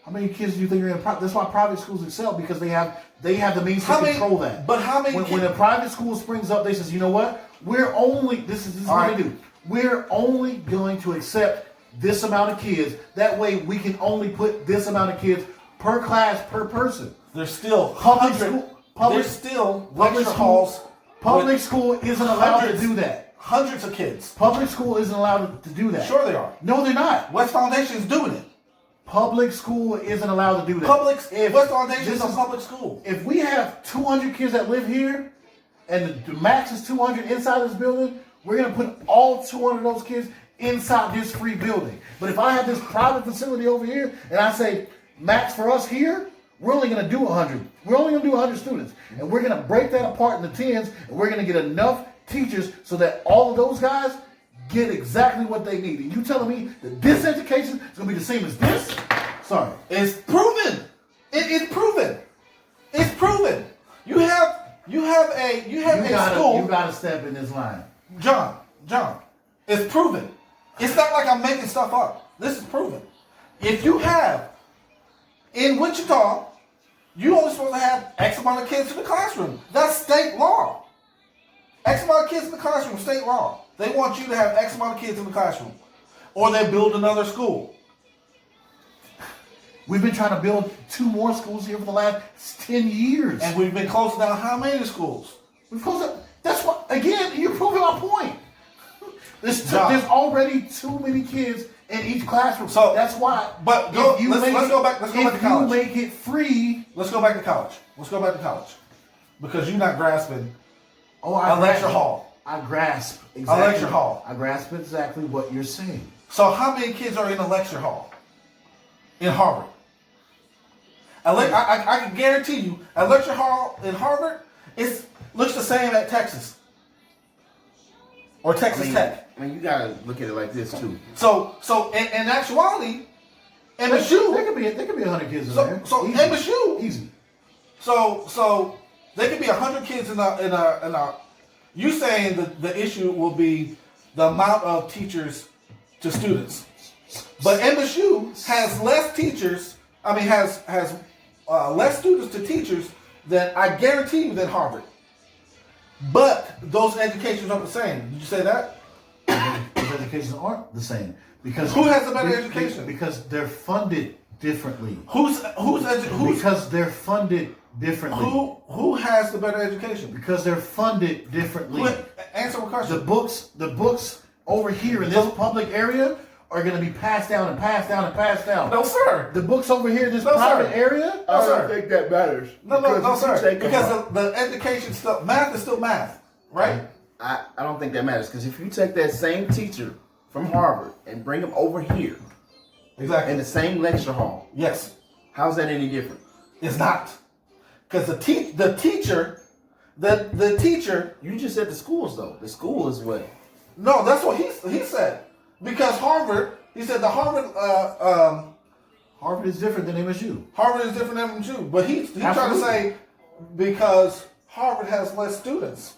How many kids do you think are in private? That's why private schools excel, because they have the means to How many- control that. but how many When kids- a private school springs up, they says, you know what? We're only this is All what right. they do. We're only going to accept this amount of kids. That way, we can only put this amount of kids per class per person. There's still Public hundred- school- public- there's still Public lecture school, halls. public with school isn't allowed to hundreds- do that. Hundreds of kids. Public school isn't allowed to do that. Sure they are. No, they're not. West Foundation's doing it. Public school isn't allowed to do that. West Foundation this is a is- public school. If we have 200 kids that live here, and the max is 200 inside this building, we're gonna put all 200 of those kids inside this free building. But if I have this private facility over here, and I say max for us here, we're only gonna do 100. We're only gonna do 100 students, and we're gonna break that apart into tens, and we're gonna get enough teachers so that all of those guys get exactly what they need. And you telling me that this education is gonna be the same as this? Sorry. It's proven. It is proven. It's proven. You have a school. You gotta step in this line. John. It's proven. It's not like I'm making stuff up. This is proven. If you have in Wichita, you only supposed to have X amount of kids in the classroom. That's state law. X amount of kids in the classroom, state law. They want you to have X amount of kids in the classroom. Or they build another school. We've been trying to build 2 more schools here for the last 10 years. And we've been closing down how many schools? we've closed up. That's what, again, you're proving my point. There's John. already too many kids in each classroom. So, that's why. but if you let's make go back to If you college. make it free. Let's go back to college. Because you're not grasping Oh, a lecture hall. I grasp exactly. A lecture hall. I grasp exactly what you're saying. So how many kids are in a lecture hall in Harvard? I can guarantee you, a lecture hall in Harvard looks the same at Texas or Texas Tech. I mean, you gotta look at it like this too. So in actuality, There MSU. could be 100 kids in So there. so Easy. MSU. Easy. So there could be 100 kids in a. You saying that the issue will be the amount of teachers to students, but MSU has less teachers. I mean, has less students to teachers than I guarantee you than Harvard. But those educations are the same. Did you say that? Those educations aren't the same because Who has a better education? Because they're funded differently. Because they're funded differently. who has the better education? Because they're funded differently. Answer my question. The books over here in this public area are going to be passed down and passed down and passed down. No, sir. The books over here in this No, private sir. area, I sir. don't think that matters. No, sir. Take them Because out. the education stuff, math is still math, right? I don't think that matters because if you take that same teacher from Harvard and bring him over here Exactly. in the same lecture hall, Yes, how's that any different? it's not. Because the teacher. You just said the schools though. The school is what. No, that's what he said. Because Harvard, he said the Harvard Harvard is different than MSU. Harvard is different than MSU, but he trying to Absolutely. say because Harvard has less students,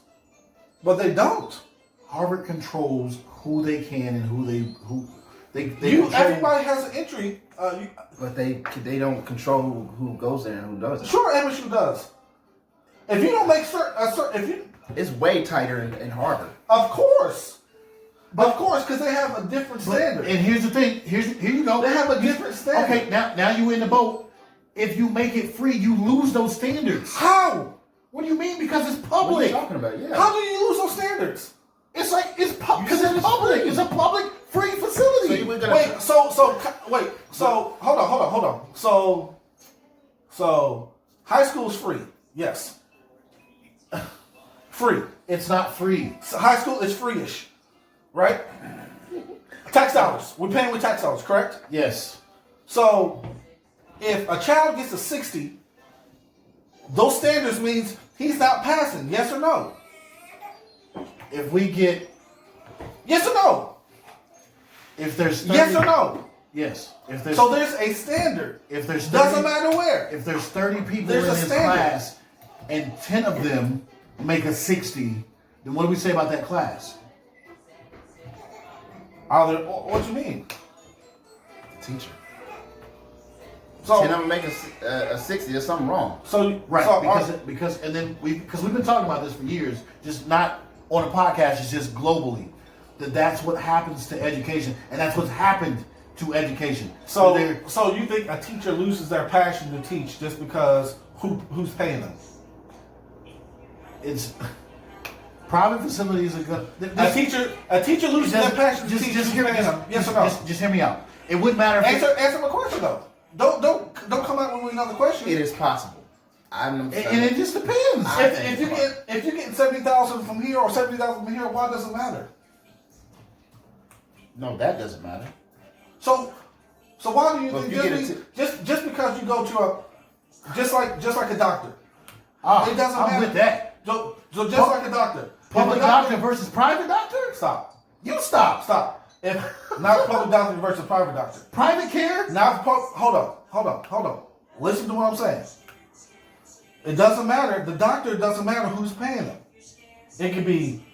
but they don't. Harvard controls who they can and who they control. Everybody has an entry. But they don't control who goes there and who doesn't. Sure, MSU does. If you don't make if you, It's way tighter in Harvard. of course, because they have a different standard. And here's the thing. Here you go. They have a different standard. Okay, now you in the boat. If you make it free, you lose those standards. How? What do you mean? Because it's What are public. you talking about? Yeah. How do you lose those standards? It's like it's You because said it's it's public. free. It's a public free So facility. you were gonna Wait, so hold on. So high school's free. Yes. Free. It's not free. So high school is free-ish. Right? Tax dollars. We're paying with tax dollars, correct? Yes. So if a child gets a 60, those standards means he's not passing. Yes or no? If we get, Yes or no? if there's 30, Yes or no? Yes. If there's So there's a standard. if there's 30, Doesn't matter where. if there's 30 people There's in a this standard. class and 10 of them make a 60, then what do we say about that class? What you mean? teacher. So, 10 of them make a 60. There's something wrong. so Right, so because and then we've been talking about this for years, just not on a podcast, it's just globally. That's what happens to education, and that's what's happened to education. So they're- you think a teacher loses their passion to teach just because who's paying them? it's private facilities are good. A teacher loses their passion to teach. Who's paying them? Yes or no? Just hear me out. It wouldn't matter if Answer my question though. Don't come out with another question. It is possible. and it just depends. If you get 70,000 from here or 70,000 from here, why does it matter? No, that doesn't matter. So why do you Well, think if you get just because you go to a just like a doctor? Ah, It doesn't I'm matter. with that. So just like a doctor. Public If a doctor versus private doctor? Stop. You stop. Stop. If not public doctor versus private doctor. Private care? Now, hold on. Listen to what I'm saying. It doesn't matter. The doctor doesn't matter who's paying them. It could be,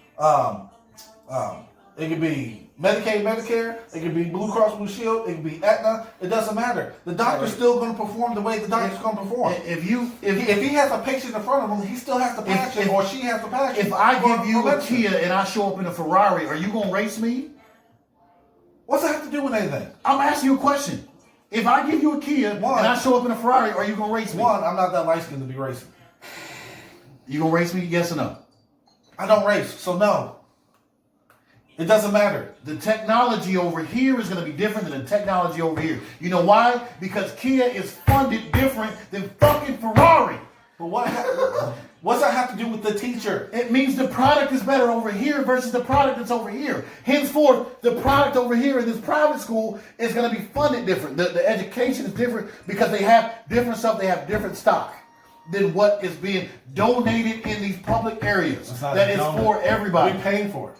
Medicaid, Medicare. It could be Blue Cross Blue Shield. It could be Aetna. It doesn't matter. The doctor's still going to perform the way the doctor's going to perform. If If he has a patient in front of him, he still has the passion, or she has the passion. if I give you for a medicine. Kia and I show up in a Ferrari, are you gonna race me? What's that have to do with anything? I'm asking you a question. If I give you a Kia and I show up in a Ferrari, are you gonna race me? One, I'm not that light skinned to be racing. You gonna race me? Yes or no? I don't race, so no. It doesn't matter. The technology over here is going to be different than the technology over here. You know why? Because Kia is funded different than fucking Ferrari. But what's that have to do with the teacher? It means the product is better over here versus the product that's over here. Henceforth, the product over here in this private school is going to be funded different. The education is different because they have different stuff. They have different stock than what is being donated in these public areas. That is for everybody. We're paying for it.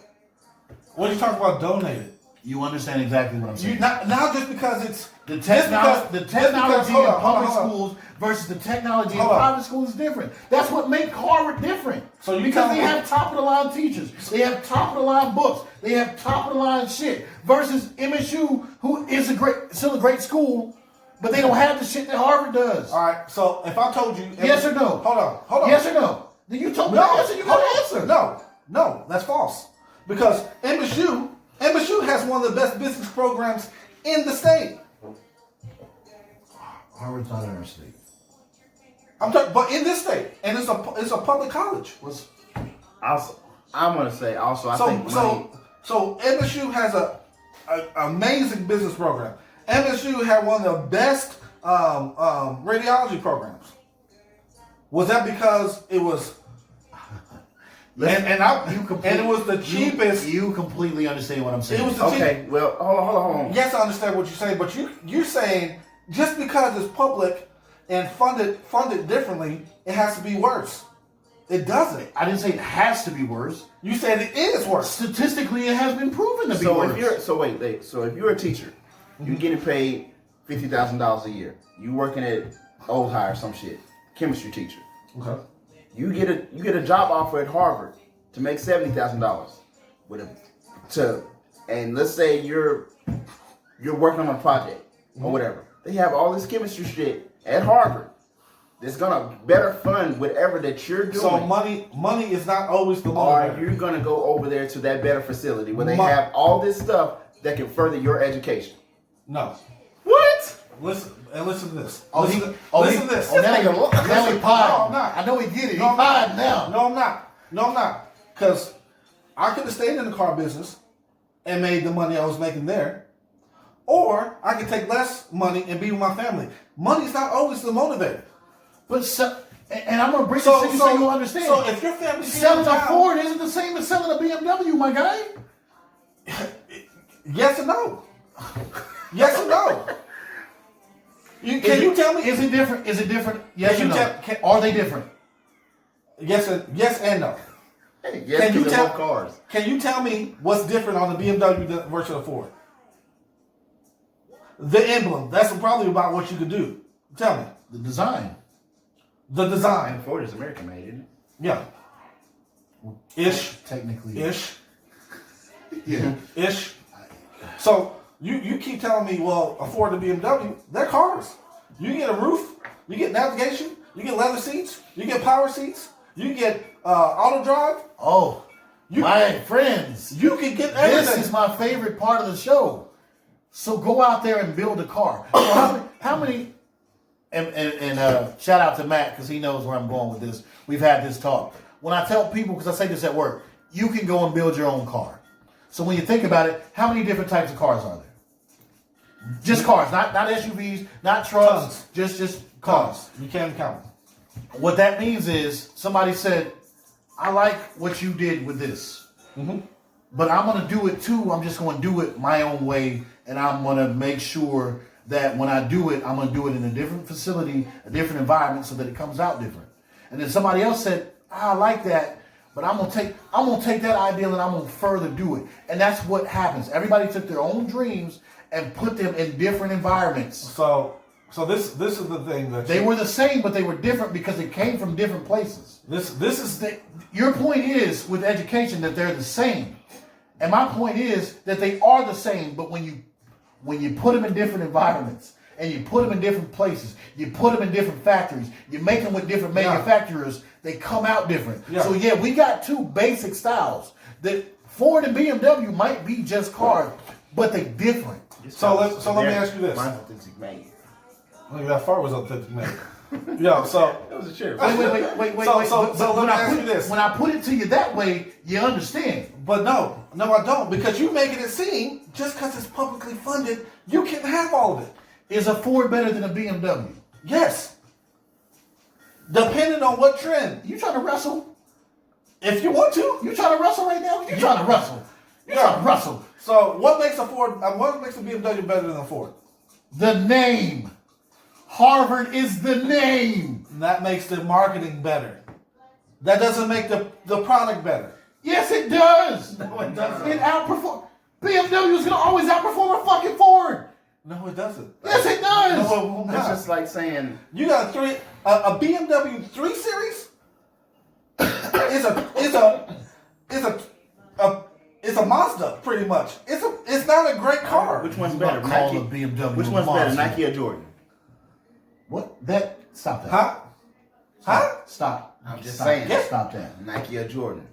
What are you talking about donated? You understand exactly what I'm saying. Now just because it's The technology in public hold on. schools versus the technology in Hold on. private schools is different. That's what makes Harvard different. So you because telling they me- have top of the line teachers, they have top of the line books, they have top of the line shit. Versus MSU, who is still a great school, but they don't have the shit that Harvard does. All right. So if I told you, Yes or no? Hold on. Yes or no? Then you told me No, the answer. You got to answer. No, that's false. Because MSU has one of the best business programs in the state. I'm talking, but in this state, and it's a public college. Also, I'm gonna say also. I think money, So MSU has a amazing business program. MSU had one of the best radiology programs. Was that because it was? And it was the cheapest. You completely understand what I'm saying. It was the okay. Well, hold on. Yes, I understand what you're saying, but you're saying just because it's public and funded differently, it has to be worse. It doesn't. I didn't say it has to be worse. You said it is worse. Statistically, it has been proven to be So worse. if you're a teacher, you're getting paid $50,000 a year. You working at Old High or some shit, chemistry teacher. Okay. You get a job offer at Harvard to make $70,000 and let's say you're working on a project or whatever. They have all this chemistry shit at Harvard that's gonna better fund whatever that you're doing. So money is not always the Or motivator. you're gonna go over there to that better facility where they Mon- have all this stuff that can further your education. No. What? Listen to this. Listen Listen to this. now he No, pied. I'm not. I know he did it. No, he I'm pied not. now. No, I'm not. Because I could have stayed in the car business and made the money I was making there. Or I could take less money and be with my family. Money's not always the motivator. But and I'm gonna bring this to you so you'll understand. So if your family Selling a Ford isn't the same as selling a BMW, my guy. yes and no. Yes and no. Can you tell me? Is it different? Is it different? Yes Can or you no? tell- Are they different? Yes and no. Hey, Can yes, you because tell- they're both cars. Can you tell me what's different on the BMW versus the Ford? The emblem. That's probably about what you could do. Tell me. The design. The design. Ford is American made, isn't it? Yeah. Ish. Technically. Ish. Yeah. Ish. So you keep telling me, well, a Ford and BMW, they're cars. You get a roof, you get navigation, you get leather seats, you get power seats, you get auto drive. Oh, my friends. You can get everything. This is my favorite part of the show. So go out there and build a car. So how many and shout out to Matt because he knows where I'm going with this. We've had this talk. When I tell people, because I say this at work, you can go and build your own car. So when you think about it, how many different types of cars are there? Just cars, not SUVs, not trucks, just cars. You can't count. What that means is somebody said, I like what you did with this. But I'm going to do it too. I'm just going to do it my own way. And I'm going to make sure that when I do it, I'm going to do it in a different facility, a different environment so that it comes out different. And then somebody else said, I like that, but I'm going to take that ideal and I'm going to further do it. And that's what happens. Everybody took their own dreams and put them in different environments. So this is the thing that They were the same, but they were different because they came from different places. this is Your point is with education that they're the same, and my point is that they are the same. But when you put them in different environments and you put them in different places, you put them in different factories, you make them with different manufacturers, they come out different. Yeah. So yeah, we got two basic styles. That Ford and BMW might be just cars, but they different. So let me ask you this. Mine's authentic made. Look, that far was authentic, man. Yeah, so That was a sheriff. Wait. So let when me I ask put you this. When I put it to you that way, you understand. But no, I don't, because you making it seem just because it's publicly funded, you can have all of it. Is a Ford better than a BMW? Yes, depending on what trend. You trying to wrestle? If you want to. You trying to wrestle right now? You trying to wrestle? You Yeah. trying to wrestle? So what makes a Ford? What makes a BMW better than a Ford? The name. Harvard is the name. That makes the marketing better. That doesn't make the product better. Yes, it does. No, it doesn't. It outperform. BMW is gonna always outperform a fucking Ford. No, it doesn't. Yes, it does. No, it will That's not. just like saying You got a BMW 3 Series is a Mazda pretty much. It's not a great car. which one's You better, about call Nike? a BMW Which a one's better, monster. Nike or Jordan? What? That? Stop that. Huh? Huh? Stop. I'm just Stop. saying. Stop that. Nike or Jordan?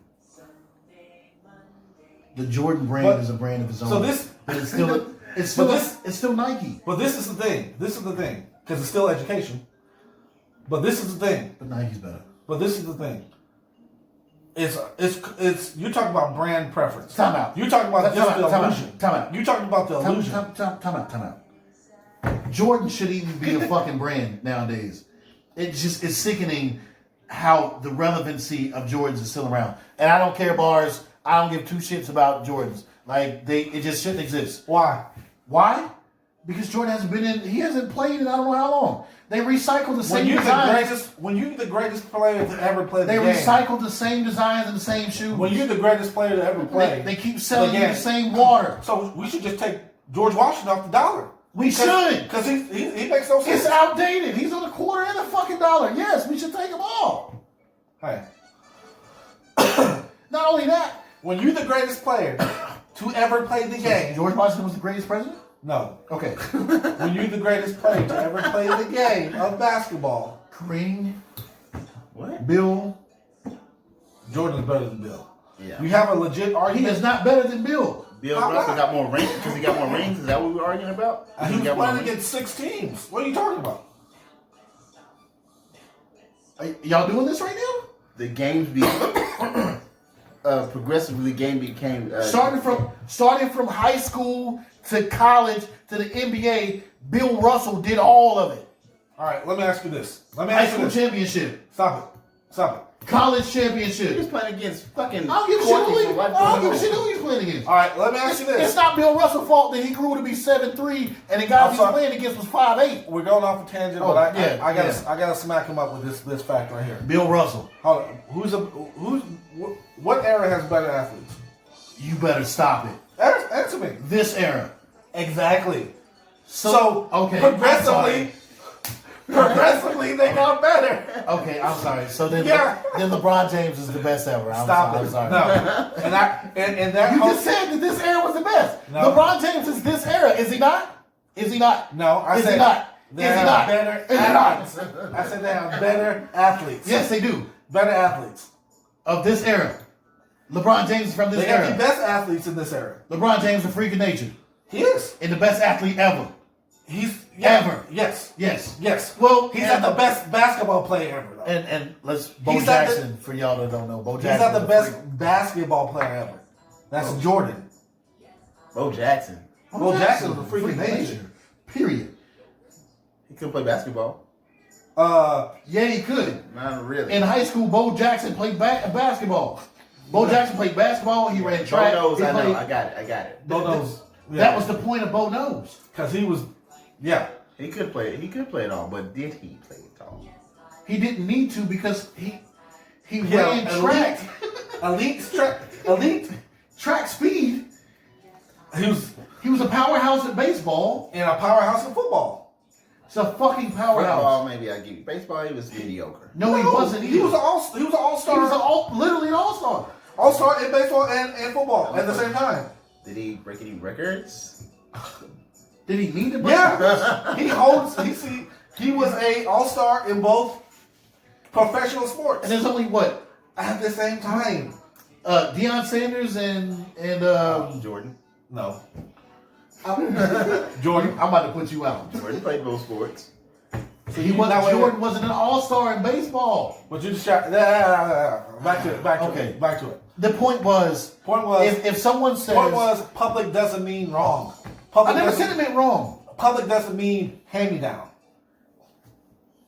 The Jordan brand But- is a brand of its own. so this- but it's still this- it's still Nike. But this is the thing. Because it's still education. But this is the thing. But Nike's better. But this is the thing. It's you're talking about brand preference. Time out. You're talking about just the Time illusion. out. Time out. You're talking about the illusion. Time out. Jordan should even be a fucking brand nowadays. It's sickening how the relevancy of Jordans is still around. And I don't care bars. I don't give two shits about Jordans. Like it just shouldn't exist. Why? Why? Because Jordan he hasn't played in I don't know how long. They recycled the same When designs. you're the greatest player to ever play the They game. recycled the same designs and the same shoes. When you're the greatest player to ever play. They keep selling you game. the same water. So we should just take George Washington off the dollar. We should. Because he makes no sense. It's outdated. He's on a quarter and a fucking dollar. Yes, we should take them all. Hey, Not only that, when you're the greatest player to ever play the game. George Washington was the greatest president? No. Okay. When you're the greatest player to ever play the game of basketball. Green, What? Bill. Jordan's better than Bill. Yeah. You have a legit He argument. is not better than Bill. Bill How Russell not? got more rings because he got more rings. Is that what we were arguing about? He was got more playing rings? against 6 teams. What are you talking about? Y'all doing this right now? The games progressively game became Starting from high school to college to the NBA, Bill Russell did all of it. All right, let me ask you this. High school championship, Stop it. college He was championship. playing against fucking. I don't give a shit who he's playing against. All right, let me ask you It's this. not Bill Russell's fault that he grew to be 7'3" and the guys I'm he's sorry. playing against was 5'8". We're going off a tangent, Oh, but yeah, I gotta smack him up with this fact right here. Bill Russell, Hold on. What era has better athletes? you better stop it. Answer me. This era. Exactly. So, So okay, progressively they got better. Okay, I'm sorry. So then, Yeah. then LeBron James is the best ever. Stop I'm it. sorry. No. And that You whole- just said that this era was the best. No. LeBron James is this era, is he not? Is he not? No, I Is said he not? they Is he have not? better Is he not? athletes. I said they have better athletes. Yes, they do. Better athletes. Of this era, LeBron James is from this They got the era. best athletes in this era. LeBron James is a freak of nature He is. and the best athlete ever. He's Ever. Yes. Yes. Yes. Well, he's and- not the best basketball player ever. Though. And let's Bo He's not the- Jackson for y'all that don't know. Bo He's Jackson. not the is a best freak. basketball player ever. That's Jordan. Bo Jackson. Bo Jackson was a freak of nature. Period. He couldn't play basketball. Yeah, he could. Not really. In high school, Bo Jackson played basketball. Bo Jackson played basketball. He ran Bo track. knows. He I know. played- I got it. Bo knows. That was the point of Bo knows. because he was. Yeah. He could play. He could play it all, but did he play it all? He didn't need to because he Yeah, ran track. Elite. Track speed. He was He was a powerhouse at baseball. in a powerhouse in football. It's a fucking powerhouse. Football, maybe I give you. Baseball, he was mediocre. No, he wasn't. He was an all. He was an all-star. Literally an all-star. All-star in baseball and football at the same time. Did he break any records? Did he need to break? Yeah, he was a all-star in both professional sports And there's only what? at the same time. Deion Sanders and Jordan. No, Jordan. I'm about to put you out. Jordan played both sports. He wasn't. Now, wait, Jordan wasn't an all-star in baseball. But you just shot. Back to it. Back to Okay. it. Back to it. The point was, Point was. if someone says, Point was. Public doesn't mean wrong. I Public never doesn't- said it meant wrong. Public doesn't mean hand-me-down.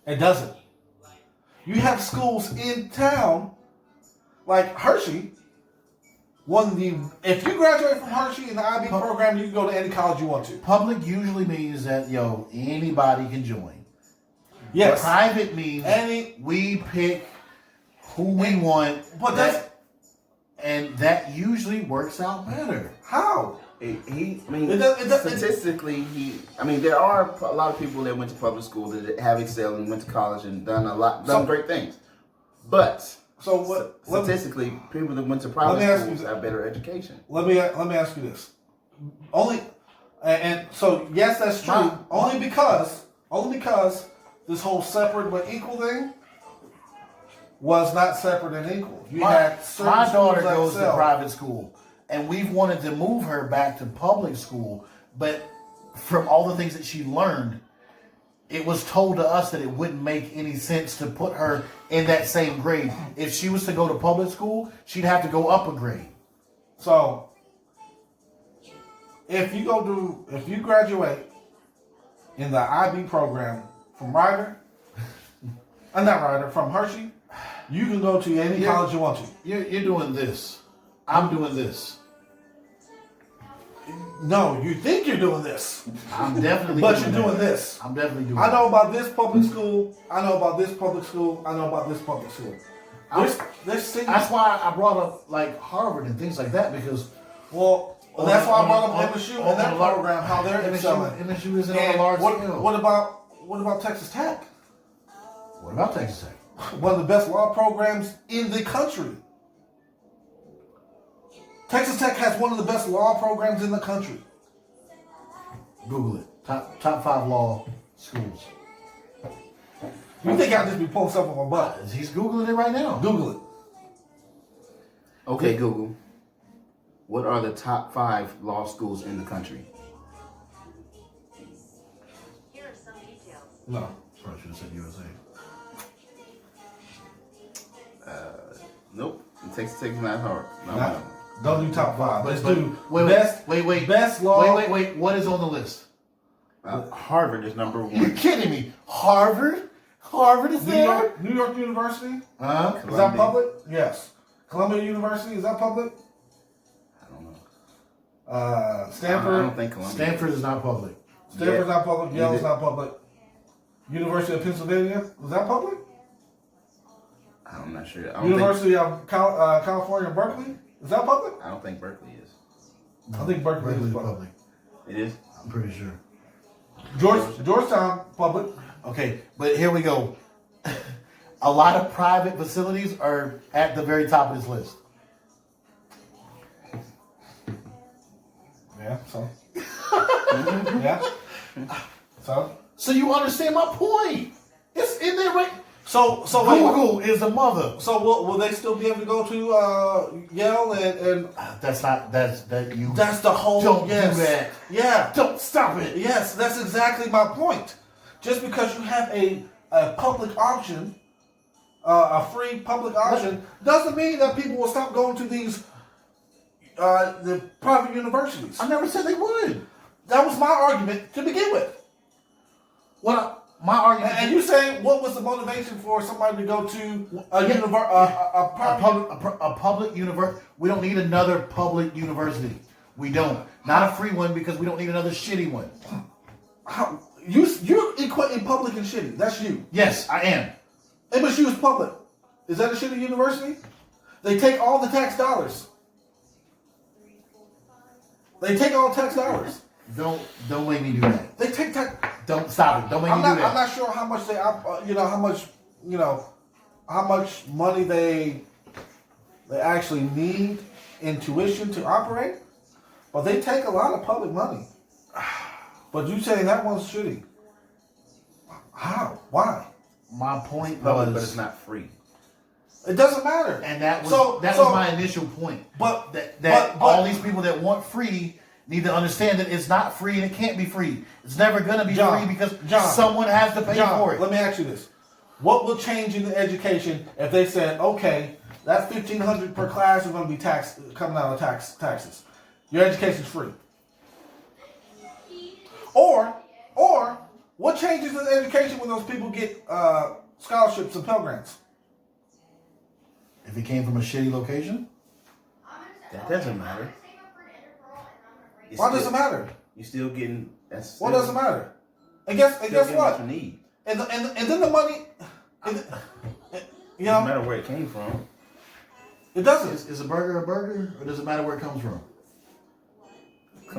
It doesn't. You have schools in town, like Hershey. If you graduate from Hershey in the IB program, you can go to any college you want to. Public usually means that anybody can join. Yes. Private means we pick who we want. But and that usually works out better. how? Statistically, there are a lot of people that went to public school that have excelled and went to college and done great things. But So what? statistically, people that went to Let private me ask schools you- have better education. Let me ask you this. So yes, that's true. Only because this whole separate but equal thing was not separate and equal. You had certain My daughter schools that goes to excel. private school, and we've wanted to move her back to public school, but from all the things that she learned, it was told to us that it wouldn't make any sense to put her in that same grade. If she was to go to public school, she'd have to go up a grade. So if you graduate in the IB program from from Hershey, you can go to any college you want to. You're doing this. I'm doing this. No, you think you're doing this, I'm definitely but you're that. doing this. I'm definitely doing I know that. about this public school. I know about this public school. I know about this public school. There's cities. That's why I brought up like Harvard and things like that because Well, that's why I brought up on- MSU on and their the lar- program, how they're excelling. MSU isn't on And a large what, scale. what about Texas Tech? What about Texas Tech? One of the best law programs in the country. Texas Tech has one of the best law programs in the country. Google it. Top 5 law schools. You think I'll just be pulling stuff on my butt? He's Googling it right now. Google it. Okay, Google. What are the top 5 law schools in the country? Here are some details. No. Probably should have said USA. Nope. Texas Tech is not hard. No, Not- don't do top 5. Let's do Wait, best. wait. Best law. Wait. What is on the list? Harvard is number You're 1. kidding me. Harvard? Harvard is there? New York University. Huh? Is that Columbia. public? Yes. Columbia University. Is that public? I don't know. I Stanford. don't think Columbia. Stanford is not public. Stanford's Yeah. not public. Yale's Yeah. not public. University of Pennsylvania. Is that public? I'm not sure. I don't University of California, Berkeley. Is that public? think. I don't think Berkeley is. I think Berkeley Berkeley is is public. public. It is. I'm pretty sure. Georgetown, public. Okay, but here we go. A lot of private facilities are at the very top of this list. Yeah, so. Yeah. So. So you understand my point. It's in there right. So wait, Google is a mother. so will they still be able to go to Yale and That's you. that's the whole Don't yes. do that. Yeah. Don't stop it. Yes, that's exactly my point. Just because you have a public option, a free public option, doesn't mean that people will stop going to these the private universities. I never said they would. That was my argument to begin with. My argument. And you saying what was the motivation for somebody to go to a public university. We don't need another public university. We don't. Not a free one because we don't need another shitty one. You're equating public and shitty. That's you. Yes, I am. MSU is public. Is that a shitty university? They take all the tax dollars. They take all tax dollars. Don't make me do that. They take tax. Don't stop it. Don't make me do I'm that. not sure how much they, how much money they actually need in tuition to operate, but they take a lot of public money. But you saying that one's shitty? How? Why? My point Public, was, but it's not free. It doesn't matter. and that was So- that so- was my initial point. But That all these people that want free need to understand that it's not free and it can't be free. It's never gonna be John, free because John, someone has to pay John, for it. let me ask you this: what will change in the education if they said, okay, that $1,500 per class is going to be taxed, coming out of taxes? Your education's free. Or what changes in education when those people get scholarships and Pell Grants? If it came from a shitty location, That doesn't matter. It's Why still- does it matter? You still getting? That's What still- does it matter? And guess still what? getting what you need. And then the money, you Doesn't know, matter where it came from. it doesn't. is a burger, or does it matter where it comes from?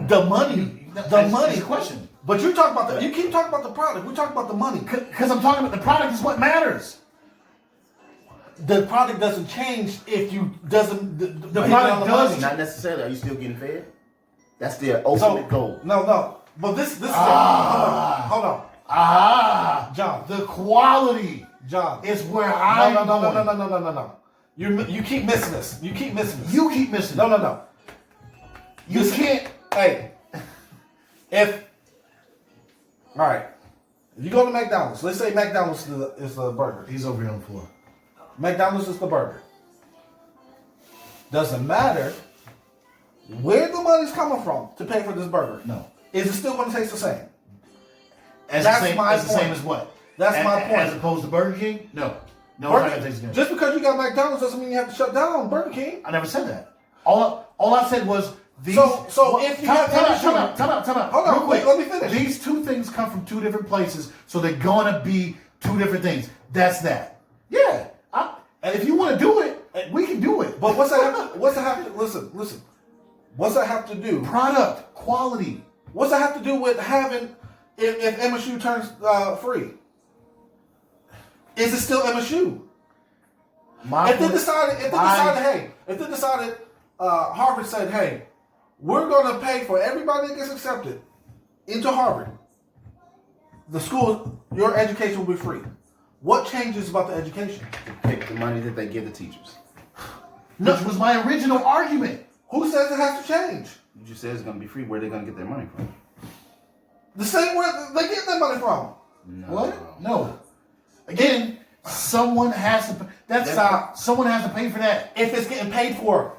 The money. The That's money. the question. But you talk about you keep talking about the product. We talk about the money. Because I'm talking about the product is what matters. The product doesn't change if you doesn't. The product does. Not necessarily. Are you still getting fed? That's their ultimate goal. No. But this is hold on, John. The quality John. is where I'm going. No. You keep missing this. You keep missing this. You keep missing. No. You can't. Hey, all right. You go to McDonald's. Let's say McDonald's is the burger. He's over here on the floor. McDonald's is the burger. Doesn't matter where the money's coming from to pay for this burger. No. Is it still going to taste the same? As That's the same, my as the point. same as what? That's my point. As opposed to Burger King? No. No, Burger- it's not gonna taste good. just because you got McDonald's doesn't mean you have to shut down Burger King. I never said that. All I said was these. So if you have time MSU out. Hold on, Real quick. let me finish. These two things come from two different places, so they're gonna be two different things. That's that. Yeah. And if you want to do it, we can do it. But what's that have to listen. What's that have to do? Product quality. What's that have to do with having if MSU turns free? Is it still MSU? If they decided, Harvard said, hey, we're going to pay for everybody that gets accepted into Harvard. The school, your education will be free. What changes about the education? Pick the money that they give the teachers. Which was my original argument. Who says it has to change? You just said it's going to be free. Where are they going to get their money from? The same where they get their money from. No. What? No. Again, someone has to. Someone has to pay for that. If it's getting paid for.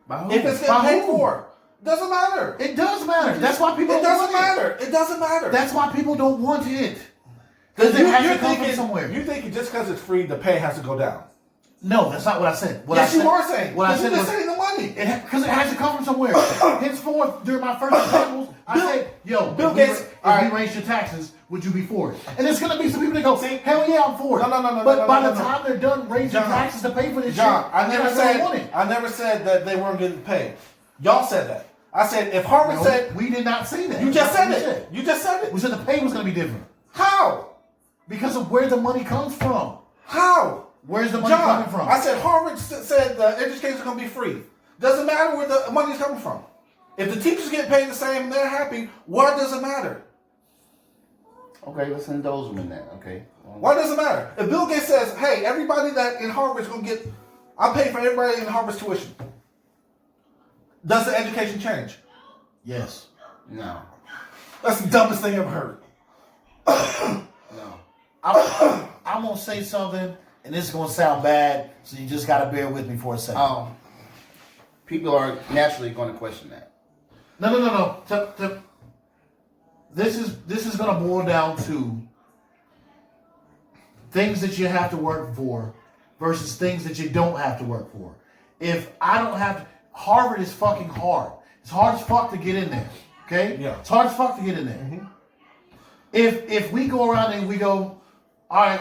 By who? If it's getting By paid who? for. Doesn't matter. It does matter. That's why people. It don't doesn't want matter. It doesn't matter. That's why people don't want it. Because it has to come from somewhere. You're thinking just because it's free, the pay has to go down. No, that's not what I said. What Yes, I said, you are saying. What I Because said you're was just saying the money. because it has to come from somewhere. Henceforth, during my first examples, I said, "Yo, Bill if Gates- we raise your taxes, would you be for it?" And there's gonna be some people that go, "Hell yeah, I'm for it." No, But by no, the no. time they're done raising John, taxes to pay for this John, shit, I they're never not gonna want it. said. I never said that they weren't getting paid. Y'all said that. I said if Harvard No, said we did not say that. you just That's said what we it. You just said it. We said the pay was gonna be different How? because of where the money comes from. How? Where's the money John, coming from? I said Harvard said the education is going to be free. Doesn't matter where the money's coming from. If the teachers get paid the same and they're happy, why does it matter? Okay, let's indulge them in that. Okay. Why does it matter? If Bill Gates says, hey, everybody that in Harvard is going to get, I'll pay for everybody in Harvard's tuition. Does the education change? Yes. No. That's the dumbest thing I've ever heard. No. I'm gonna say something, and this is gonna sound bad, so you just gotta bear with me for a second. People are naturally going to question that. No. This is gonna boil down to things that you have to work for versus things that you don't have to work for. If I don't have to, Harvard is fucking hard. It's hard as fuck to get in there. Okay? Yeah. It's hard as fuck to get in there. If we go around and we go, all right,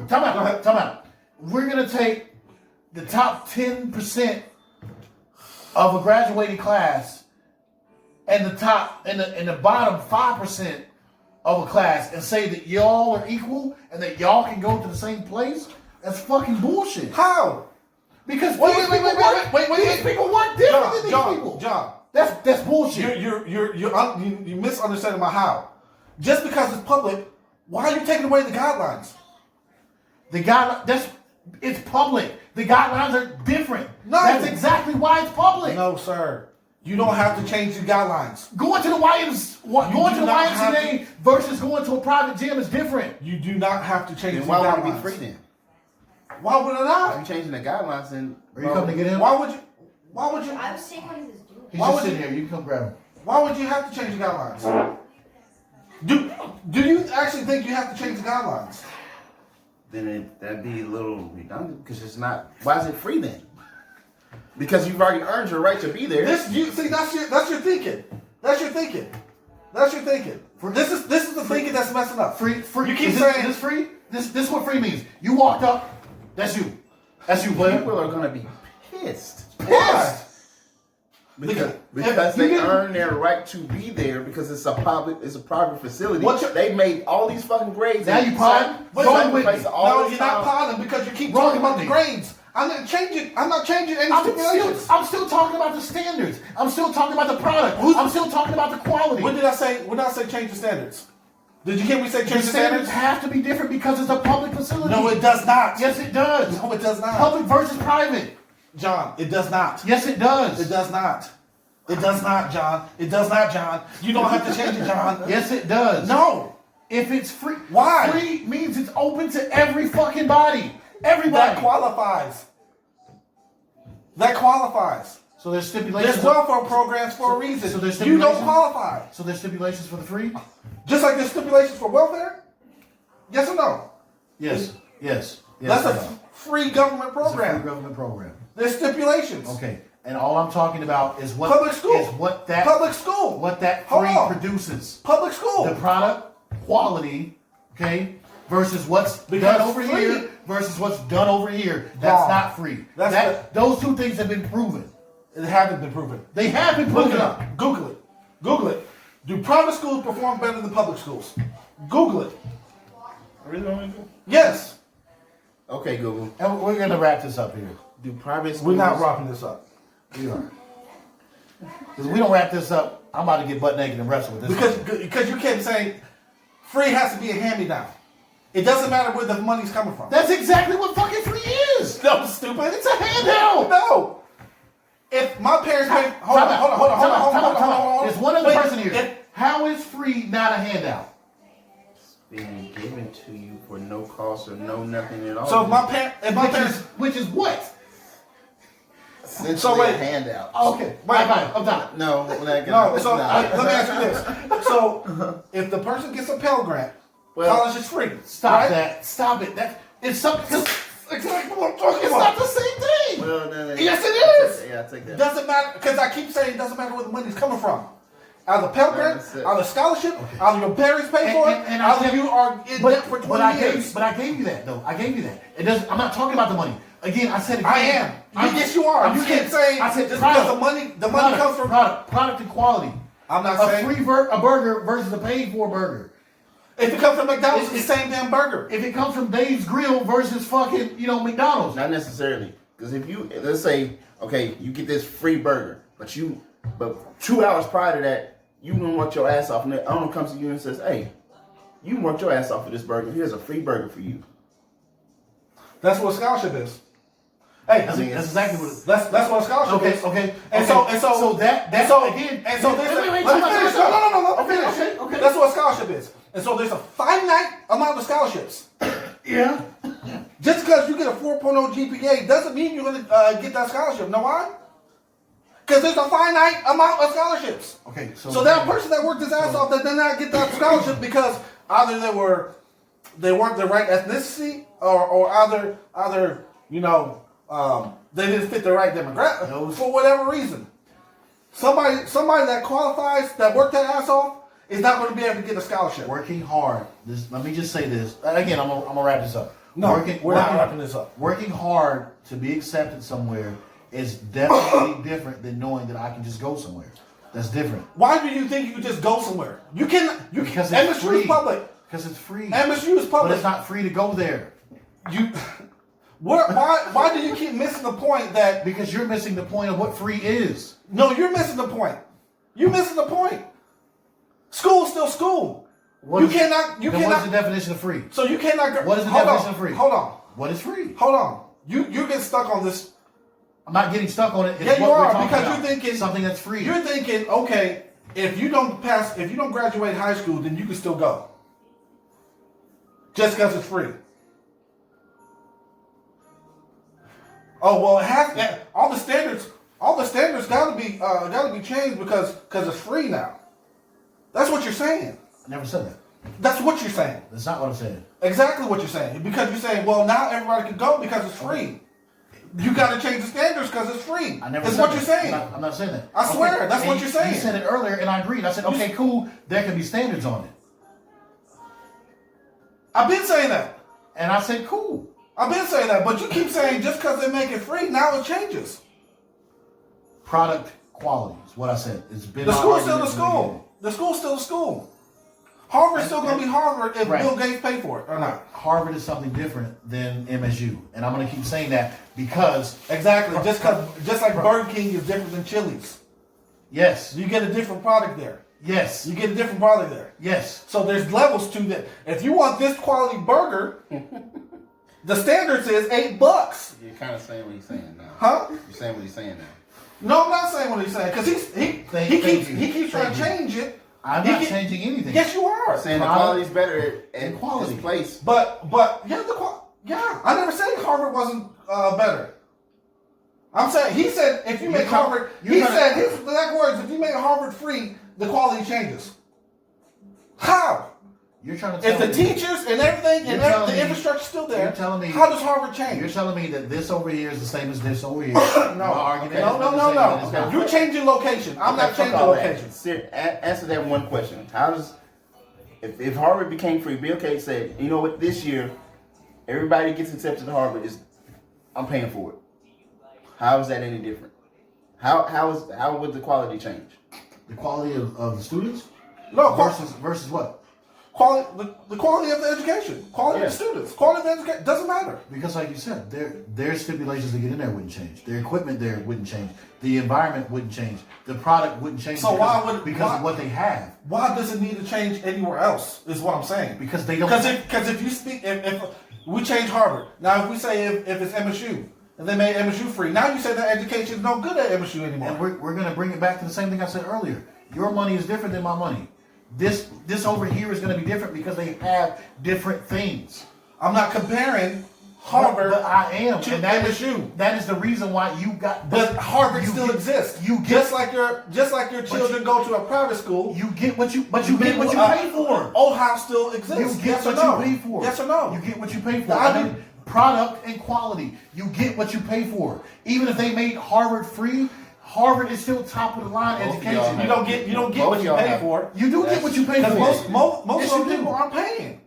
time out. We're gonna take the top 10% of a graduating class and the top and the bottom 5% of a class and say that y'all are equal and that y'all can go to the same place. That's fucking bullshit. How? Because Wait, these people work different than these people. John. That's bullshit. You misunderstanding my how. Just because it's public, why are you taking away the guidelines? It's public. The guidelines are different. No. That's exactly why it's public. No, sir. You don't have to change the guidelines. Going to the YMCA versus going to a private gym is different. You do not have to change Then the why guidelines. would it be free then? Why would it If not? you're changing the guidelines, then Are you coming to get him? Why would you? I was saying, what is this doing? He's why just would sitting you- here. You can come grab him. Why would you have to change the guidelines? Do you actually think you have to change the guidelines? then that'd be a little redundant because it's not. Why is it free then? Because you've already earned your right to be there. That's your thinking. That's your thinking. This is the thinking that's messing up. Free. You keep is saying this free? This is what free means. You walked up. That's you. That's you, player. People are gonna be pissed why? because If you they didn't- earn their right to be there because it's a private facility. What's your- They made all these fucking grades. Now you pod? Wait, Wrong with me. No, you're not podding because you keep Wrong talking about with the me. grades. I'm not changing any I'm stipulations. still talking about the standards. I'm still talking about the product. I'm still talking about the quality. When did I say change the standards? Did you hear me say The change the standards standards? have to be different because it's a public facility. No, it does not. Yes, it does. No, it does not. Public versus private. John, it does not. Yes, it does. It does not. It does not, John. It does not, John. You don't have to change it, John. Yes, it does. No. If it's free, Why? Free means it's open to every fucking body. Everybody. That qualifies. That qualifies. So there's stipulations. There's welfare programs for a reason. So there's you don't stipulations? qualify. So there's stipulations for the free? Just like there's stipulations for welfare? Yes or no? Yes. Yes. That's I a know. free government It's a program. free government program. There's stipulations. Okay. And all I'm talking about is what Public school. is what that Public school. what that Hold free on. produces. Public school. The product quality, okay, versus what's Because done over free- here versus what's done over here. That's Wrong. not free. That's Those two things have been proven. It hasn't been proven. They have been Look proven. it up. Google it. Google it. Do private schools perform better than public schools? Google it. Really want me to? Yes. Okay, Google. And we're gonna wrap this up here. Do private schools? We're not wrapping this up. We are. Because if we don't wrap this up, I'm about to get butt naked and wrestle with this. Because you kept saying free has to be a hand-me-down. It doesn't matter where the money's coming from. That's exactly what fucking free is. No, stupid. It's a handout. No. If my parents pay, hold on. There's one other Wait, person here. How is free not a handout? Being given to you for no cost or no nothing at all. So if my parents, Which is what? essentially so wait. a handout. Okay. Bye bye. I'm done. No, no. So let me ask you this. So if the person gets a Pell Grant, college is free. Stop right? that. Stop it. That it's something. Exactly what I'm talking It's about. not the same thing. Well, no, Yes, it is. Yeah, I take that. Doesn't matter, because I keep saying it doesn't matter where the money's coming from. Either Pell Grant, That's it. either scholarship, either your parents pay for it, And I either said- you are in debt for 20 years. But I gave you that though. I gave you that. It doesn't. I'm not talking about the money. Again, I said. I am. Yes, you are. You can't say I said just product, because the money comes from. product and quality. I'm not A saying free a burger versus a paid for burger. if it comes from McDonald's, It's- it's the same damn burger. If it comes from Dave's Grill versus fucking McDonald's. Not necessarily, because if you let's say, okay, you get this free burger, but 2 hours prior to that, you done worked your ass off, and the owner comes to you and says, "Hey, you worked your ass off for this burger. Here's a free burger for you." That's what a scholarship is. Hey, That's exactly what it is. that's what a scholarship is. Okay. And okay. so so that and so again. and so there's wait, let me finish. No. Okay. That's what a scholarship is. And so there's a finite amount of scholarships. Yeah. Just because you get a 4.0 GPA doesn't mean you're going to get that scholarship. Know why? Because there's a finite amount of scholarships. Okay. So that person that worked his ass off that did not get that scholarship because either they weren't the right ethnicity or either they didn't fit the right demographic for whatever reason. Somebody that qualifies that worked that ass off is not going to be able to get a scholarship. Working hard. Let me just say this. Again, I'm gonna wrap this up. No, we're not wrapping this up. Working hard to be accepted somewhere is definitely different than knowing that I can just go somewhere. That's different. Why do you think you can just go somewhere? You can. Because it's MSU free. is public. Because it's free. MSU is But public. it's not free to go there. Why do you keep missing the point that? Because you're missing the point of what free is. No, you're missing the point. You're missing the point. School is still school. What is the definition of free? So you cannot. What is the hold definition on, of free? Hold on. What is free? Hold on. You get stuck on this. I'm not getting stuck on it. It's Yeah, you what we're are, talking because about. you're thinking something that's free. You're thinking, okay, if you don't graduate high school, then you can still go. Just because it's free. Oh well, all the standards gotta be changed because it's free now. That's what you're saying. I never said that. That's what you're saying. That's not what I'm saying. Exactly what you're saying. Because you're saying, well, now everybody can go because it's free. You got to change the standards because it's free. I never That's said what that. you're saying. I'm not saying that. I swear, that's what you're saying. You said it earlier, and I agreed. I said, okay, cool. There can be standards on it. I've been saying that. And I said, cool. I've been saying that. But you keep saying just because they make it free, now it changes. Product quality is what I said. It's been The my school's still the argument from the beginning. school. The school's still the school. Harvard's still going to be Harvard if Right. Bill Gates paid for it or not. Harvard is something different than MSU. And I'm going to keep saying that because, Exactly. Just like Burger King is different than Chili's. yes, You get a different product there. yes, You get a different product there. yes. So there's levels to that. If you want this quality burger, the standards is $8. You're kind of saying what he's saying now. Huh? You're saying what he's saying now. No, I'm not saying what he's saying because he Thank keeps you. trying to Thank you. change it I'm not changing anything. Yes, you are. Saying the Product quality's better at and quality. this place. But yeah, I never said Harvard wasn't better. I'm saying he said if you make Harvard, he said his exact words. If you make Harvard free, the quality changes. How? You're trying to tell If the me, teachers and everything and You're telling the me- infrastructure's still there, you're telling me- how does Harvard you're change? telling me that this over here is the same as this over here. My argument has been the same as it's not. You're changing location. I'm not changing Fuck all that. location. Answer that one question. How does if Harvard became free, Bill Gates said, you know what, this year everybody gets accepted to Harvard I'm paying for it. How is that any different? How would the quality change? The quality of the students No, versus what? the quality of the education, quality of the students, quality of the education doesn't matter. Because like you said, their stipulations to get in there wouldn't change. Their equipment there wouldn't change. The environment wouldn't change. The product wouldn't change. So because of what they have? Why does it need to change anywhere else? Is what I'm saying. Because they don't. Because if you speak, if we change Harvard now, if we say if it's MSU and they made MSU free, now you say that education is no good at MSU anymore. And we're going to bring it back to the same thing I said earlier. Your money is different than my money. This over here is going to be different because they have different things. I'm not comparing Harvard but I am, to and that MSU. That is the reason why you got. But Harvard still get- exists. You get just like your children go to a private school. you get what you get what you pay for. Ohio still exists. You get yes what or no? you pay for. Yes or no? You get what you pay for. I do. Product and quality. You get what you pay for. Even if they made Harvard free, Harvard is still top of the line Both of education. y'all You don't get what you y'all pay have- for. You do get what you pay for. Because most Yes, of you those do. people aren't paying.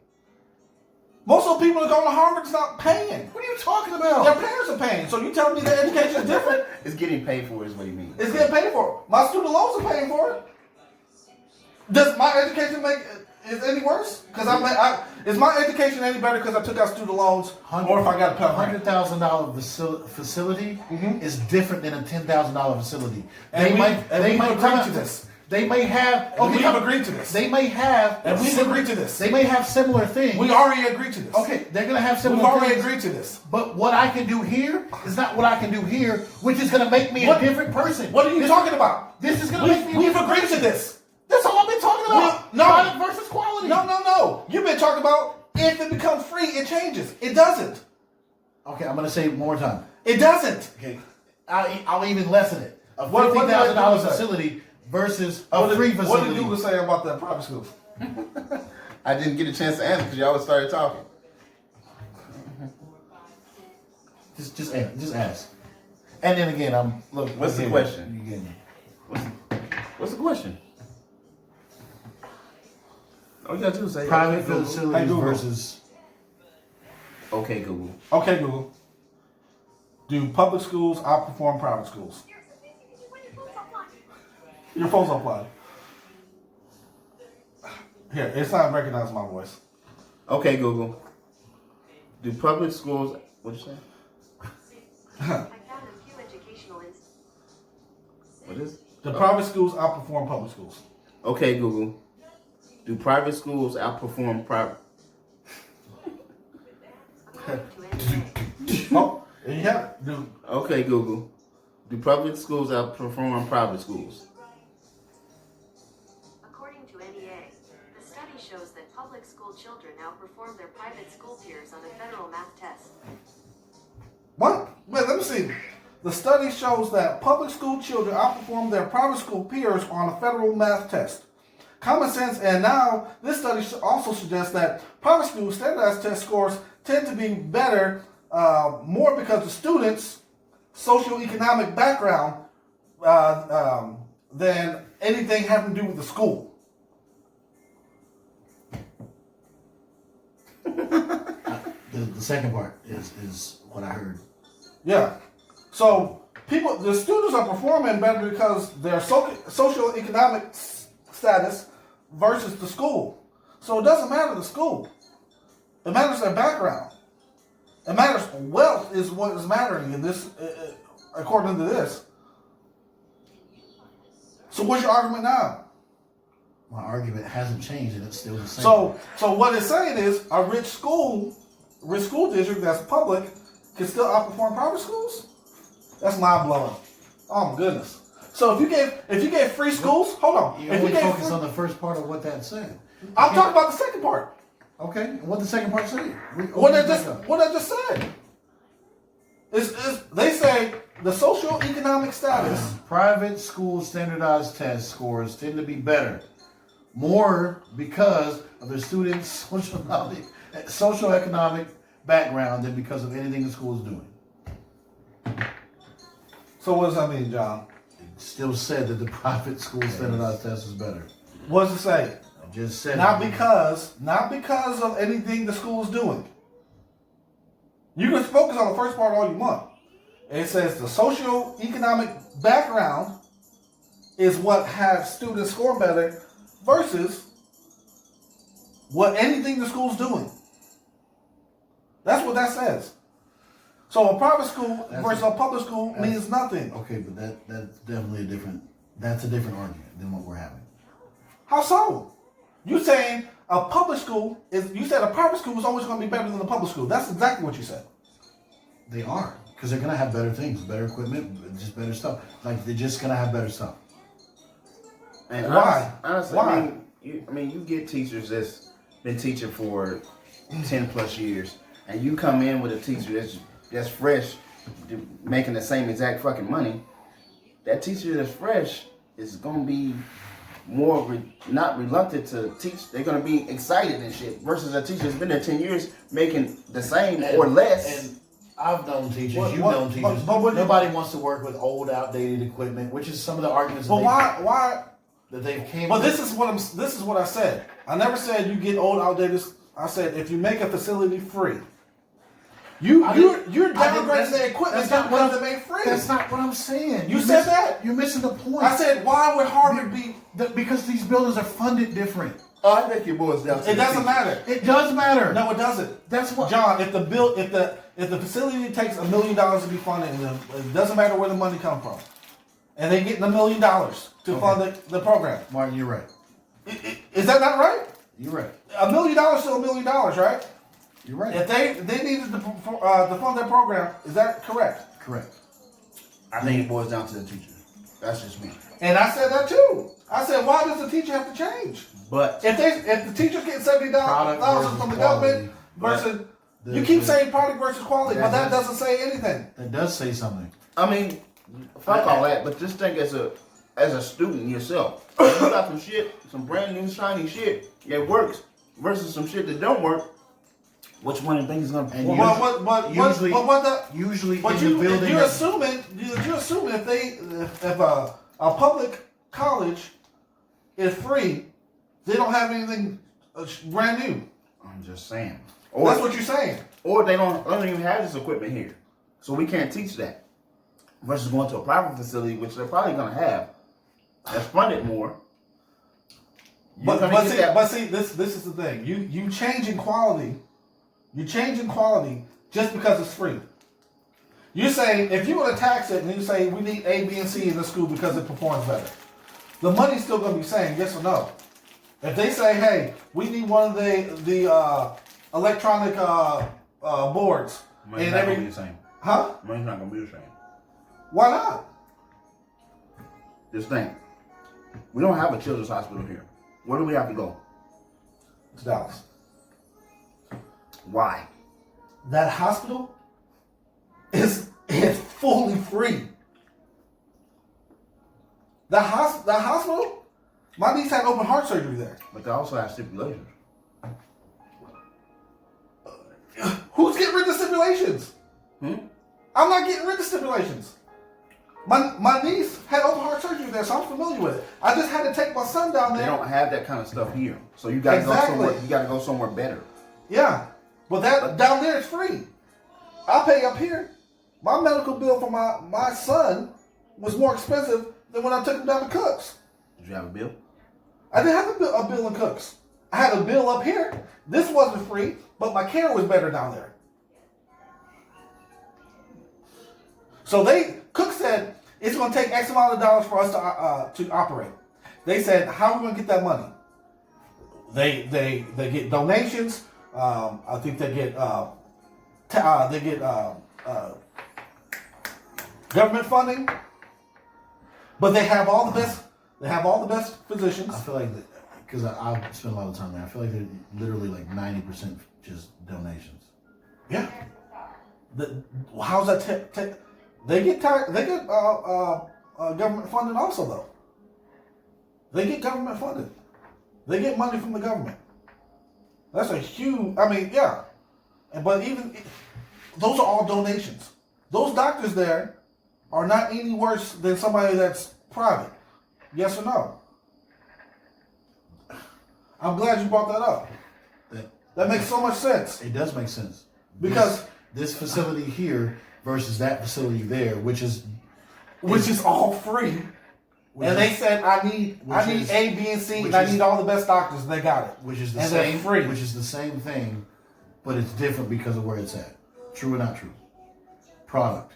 Most of the people that go to Harvard's not paying. What are you talking Their about? parents are paying. So you telling me their education is different? It's getting paid for is what he means. It's getting paid for. My student loans are paying for it. Does my education make is any worse? Because is my education any better because I took out student loans, or if I got a Pell Grant? $100,000 facility is different than a $10,000 facility. And we've agreed come to out- this. They may have. And we've come- agreed to this. They may have. And we've agreed to this. They may have similar things. We already agreed to this. Okay, they're gonna have similar. We've already things, agreed to this. But what I can do here is not what I can do here, which is gonna make me a different person. What are you talking about? This is gonna make me. We've agreed to this. That's all I've been talking about. No. Product versus quality. No. You've been talking about if it becomes free, it changes. It doesn't. Okay, I'm gonna say it one more time. It doesn't. Okay, I'll even lessen it. A What did $50,000 Google say? facility versus a free facility. What did Google say about the private schools? I didn't get a chance to answer because y'all started talking. Just ask. And then again, What's the question? You get me. What's the question? All you gotta do is say Private okay, Google. facilities Hey, Google. versus. Okay, Google. Okay, Google. Do public schools outperform private schools? Your phone's unplugged. Here, it's not recognizing my voice. Okay, Google. Do public schools? What'd you say? I found a few educational What is? The private schools outperform public schools. Okay, Google. Do private schools outperform private? Oh, yeah. Do Okay, Google. Do public schools outperform private schools? According to NEA, the study shows that public school children outperform their private school peers on a federal math test. what? Wait, let me see. The study shows that public school children outperform their private school peers on a federal math test. Common sense, and now this study also suggests that private school standardized test scores tend to be better more because the students' socioeconomic background than anything having to do with the school. The second part is what I heard. Yeah. So the students are performing better because their socioeconomic status versus the school. So it doesn't matter the school. It matters their background. It matters wealth is what is mattering in this, according to this. So what's your argument now? My argument hasn't changed and it's still the same. So what it's saying is a rich school district that's public can still outperform private schools? That's mind blowing. Oh my goodness. So if you gave free schools, hold on. You If only you gave focus free, on the first part of what that said. I'm talking about the second part. Okay, and what the second part say? What I just said. Is they say the socioeconomic status. Private school standardized test scores tend to be better, more because of their students' socioeconomic background than because of anything the school is doing. So what does that mean, John? It still said that the private school standardized test is better. What does it say? I just said Not it. because of anything the school is doing. You can focus on the first part all you want. It says the socioeconomic background is what has students score better versus what anything the school's doing. That's what that says. So a private school versus a public school means nothing. Okay, but that's definitely a different argument than what we're having. How so? You saying a public school you said a private school is always going to be better than a public school. That's exactly what you said. They are, because they're gonna have better things, better equipment, just better stuff. Like they're just gonna have better stuff. And Why? Honestly, Why? I mean, you get teachers that's been teaching for 10 plus years, and you come in with a teacher that's fresh, making the same exact fucking money. That teacher that's fresh is gonna be more not reluctant to teach. They're gonna be excited and shit. Versus a teacher that's been there 10 years making the same or less. And I've known teachers, What- you've what- known teachers. but Nobody wants to work with old, outdated equipment, which is some of the arguments But why? that they've came. But with. this is what I said. I never said you get old outdated. I said if you make a facility free, you're downgrading the equipment because they made free. That's not what I'm saying. You said that. You're missing the point. I said why would Harvard be? Because these buildings are funded different. I think it boils down to It doesn't matter. It does matter. No, it doesn't. That's what John, if the facility takes $1 million to be funded, it doesn't matter where the money comes from, and they're getting $1 million to fund the program. Martin, you're right. Is that not right? You're right. $1 million is still $1 million, right? You're right. If they needed to fund their program, is that correct? Correct. I think it boils down to the teacher. That's just me. And I said that too. I said, why does the teacher have to change? But If the teacher's getting $70,000 from the government versus you keep saying product versus quality, but that doesn't say anything. That does say something. I mean, fuck all that. But just think as a student yourself, you got some shit, some brand new shiny shit that works versus some shit that don't work. Which one of the things is gonna And perform? Usually But in the building. you're assuming if a public college is free, they don't have anything brand new. I'm just saying. That's what you're saying. Or they don't even have this equipment here, so we can't teach that. Versus going to a private facility, which they're probably gonna have, that's funded more. You're gonna get that- See, this is the thing. You changing quality. You changing quality just because it's free. You say if you're gonna tax it and you say we need A, B, and C in the school because it performs better, the money's still gonna be saying yes or no. If they say, hey, we need one of the electronic boards Money's in not every gonna be the same. huh? Money's not gonna be the same. Why not? Just think. We don't have a children's hospital here. Where do we have to go? It's Dallas. Why? That hospital is fully free. The hospital, my niece had open heart surgery there. But they also have stipulations. Who's getting rid of stipulations? I'm not getting rid of stipulations. My niece had open heart surgery there, so I'm familiar with it. I just had to take my son down They there. don't have that kind of stuff here. So you gotta Exactly. go somewhere. You gotta go somewhere better. Yeah, but that down there is free. I pay up here. My medical bill for my son was more expensive than when I took him down to Cooks. Did you have a bill? I didn't have a bill in Cooks. I had a bill up here. This wasn't free, but my care was better down there. So Cook said it's going to take X amount of dollars for us to operate. They said, how are we going to get that money? They get donations. I think they get government funding. But they have all the best. They have all the best physicians. I feel like because I spend a lot of time there. I feel like they're literally like 90% just donations. Yeah. How's that? They get government funded also though. They get government funded. They get money from the government. That's a huge. I mean, yeah. But even those are all donations. Those doctors there are not any worse than somebody that's private. Yes or no? I'm glad you brought that up. That makes so much sense. It does make sense Because this facility here versus that facility there, which is all free. And they said, I need A, B, and C, and I need all the best doctors, and they got it. which is the And same they're free. which is the same thing, but it's different because of where it's at. True or not true? Product,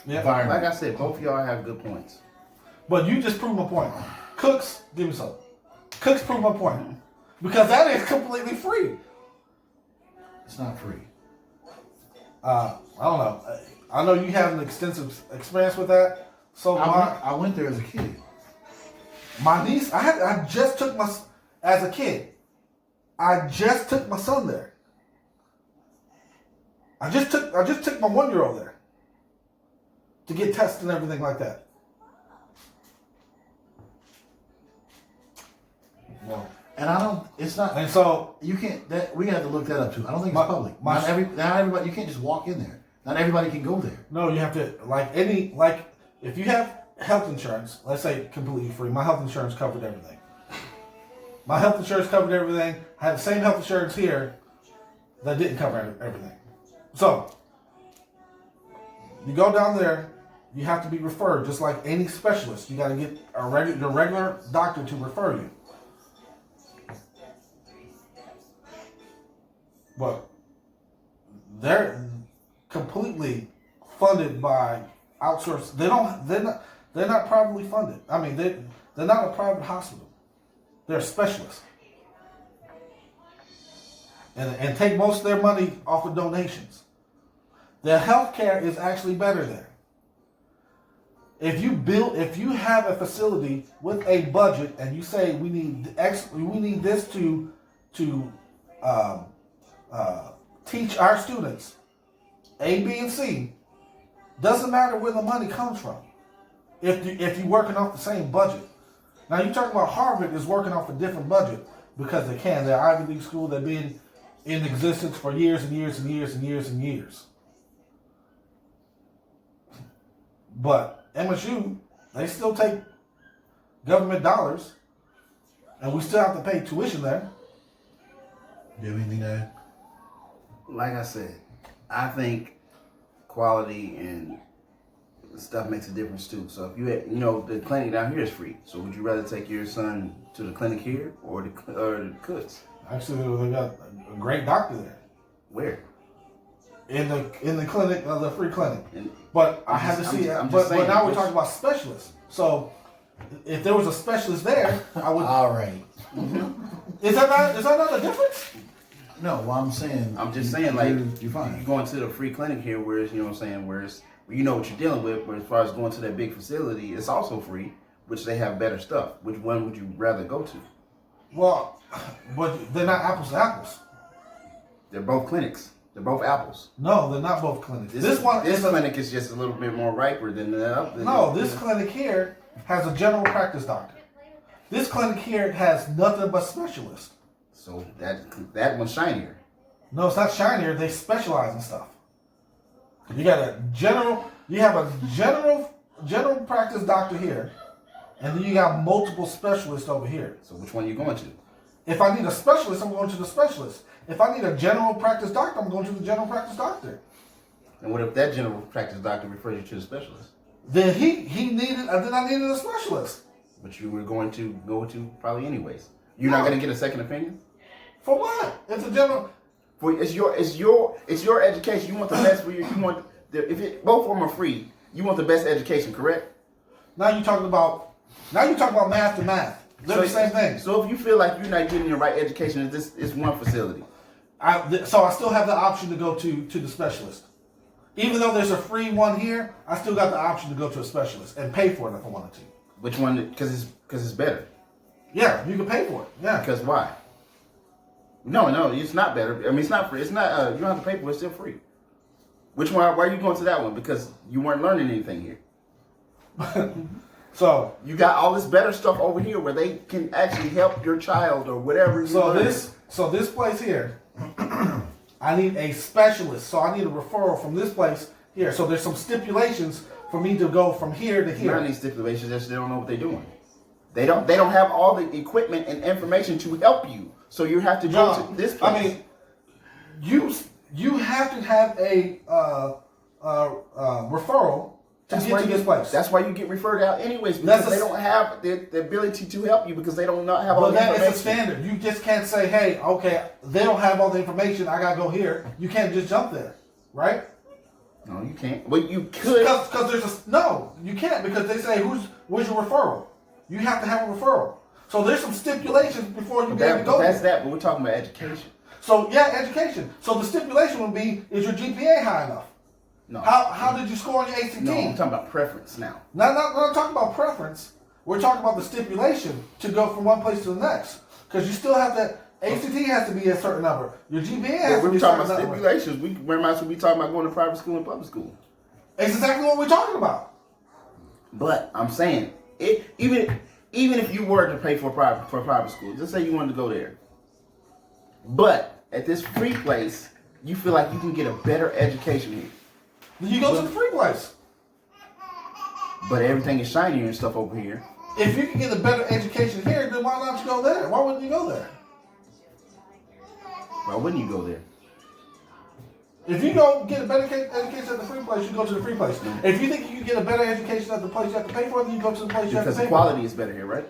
Yeah. environment. Like I said, both of y'all have good points. But you just proved my point. Cooks, give me some. Cooks proved my point. Because that is completely free. It's not free. I don't know. I know you have an extensive experience with that. So I went there as a kid. my niece, I just took as a kid, I just took my son there. I just took my 1-year-old there to get tested and everything like that. Well, And I don't. It's not. and so You can't. That we have to look that up too. I don't think it's My- public. my- Not everybody. You can't just walk in there. Not everybody can go there. no, you have to if you have health insurance, let's say completely free. My health insurance covered everything. My health insurance covered everything. I had the same health insurance here that didn't cover everything. So you go down there, you have to be referred, just like any specialist. You got to get your regular doctor to refer you. But they're completely funded by outsourced. They're not privately funded. I mean, they're not a private hospital. They're specialists. And take most of their money off of donations. Their healthcare is actually better there. If you have a facility with a budget and you say we need this to teach our students A, B, and C, doesn't matter where the money comes from. If you're working off the same budget. Now you talk about Harvard is working off a different budget because they can. They're Ivy League school. They've been in existence for years and years and years and years and years. But MSU, they still take government dollars, and we still have to pay tuition there. Do you have anything to add? Like I said, I think quality and stuff makes a difference too. So if the clinic down here is free. So would you rather take your son to the clinic here or the Cooks? Actually, they got a great doctor there Where? in the clinic, the free clinic. And But I have to see. I'm But just saying, now we're which- talking about specialists. So if there was a specialist there, I would. All right. Is that not the difference? No, well, I'm saying. I'm just saying, like, you're fine. you going to the free clinic here, whereas you know what I'm saying, whereas you know what you're dealing with. But as far as going to that big facility, it's also free, which they have better stuff. Which one would you rather go to? Well, but they're not apples to apples. They're both clinics. They're both apples. No, they're not both clinics. This clinic is just a little bit more riper than the other. No, this clinic here has a general practice doctor. This clinic here has nothing but specialists. So that one's shinier. No, it's not shinier. They specialize in stuff. You have a general practice doctor here, and then you got multiple specialists over here. So which one are you going to? If I need a specialist, I'm going to the specialist. If I need a general practice doctor, I'm going to the general practice doctor. And what if that general practice doctor refers you to the specialist? Then he needed, and then I needed a specialist. But you were going to go to probably anyways. You're not going to get a second opinion? For what? It's a general. For it's your education. You want the best for you. You want both of them are free. You want the best education, correct? Now you're talking about math to math. They're the same thing. So if you feel like you're not getting the right education, it's one facility. So I still have the option to go to the specialist. Even though there's a free one here, I still got the option to go to a specialist and pay for it if I wanted to. Which one? Because it's better. Yeah, you can pay for it. Yeah. Because why? No, it's not better. I mean, it's not free. It's not. You don't have to pay for it. It's still free. Which one? Why are you going to that one? Because you weren't learning anything here. So You got all this better stuff over here where they can actually help your child or whatever. You so learn. this place here, I need a specialist. So I need a referral from this place here. So there's some stipulations for me to go from here to Not here. any stipulations. Just they don't know what they're doing. They don't have all the equipment and information to help you. So you have to go John, to this place. I mean, you have to have a referral to get to this place. That's why you get referred out anyways, because they don't have the ability to help you because they don't not have all But the that information. is a standard. You just can't say, hey, okay, they don't have all the information. I gotta go here. You can't just jump there, right? No, you can't. Well, you could. Because there's no, you can't because they say where's your referral? You have to have a referral. So there's some stipulations before you get able to go That's there. that, but we're talking about education. So yeah, education. So the stipulation would be: is your GPA high enough? No. How did you score on your ACT? No, I'm talking about preference now. Not talking about preference. We're talking about the stipulation to go from one place to the next. Because you still have to. ACT has to be a certain number. Your GPA has to We're be a talking certain about number. stipulations. We might as well be talking about going to private school and public school. It's exactly what we're talking about. But I'm saying, even if you were to pay for private school, just say you wanted to go there. But at this free place, you feel like you can get a better education here. Then you go to the free place. But everything is shinier and stuff over here. If you can get a better education here, then why not you go there? Why wouldn't you go there? Why wouldn't you go there? If you go get a better education at the free place, you go to the free place. If you think you can get a better education at the place you have to pay for, then you go to the place you have to Because pay the for. quality is better here, right?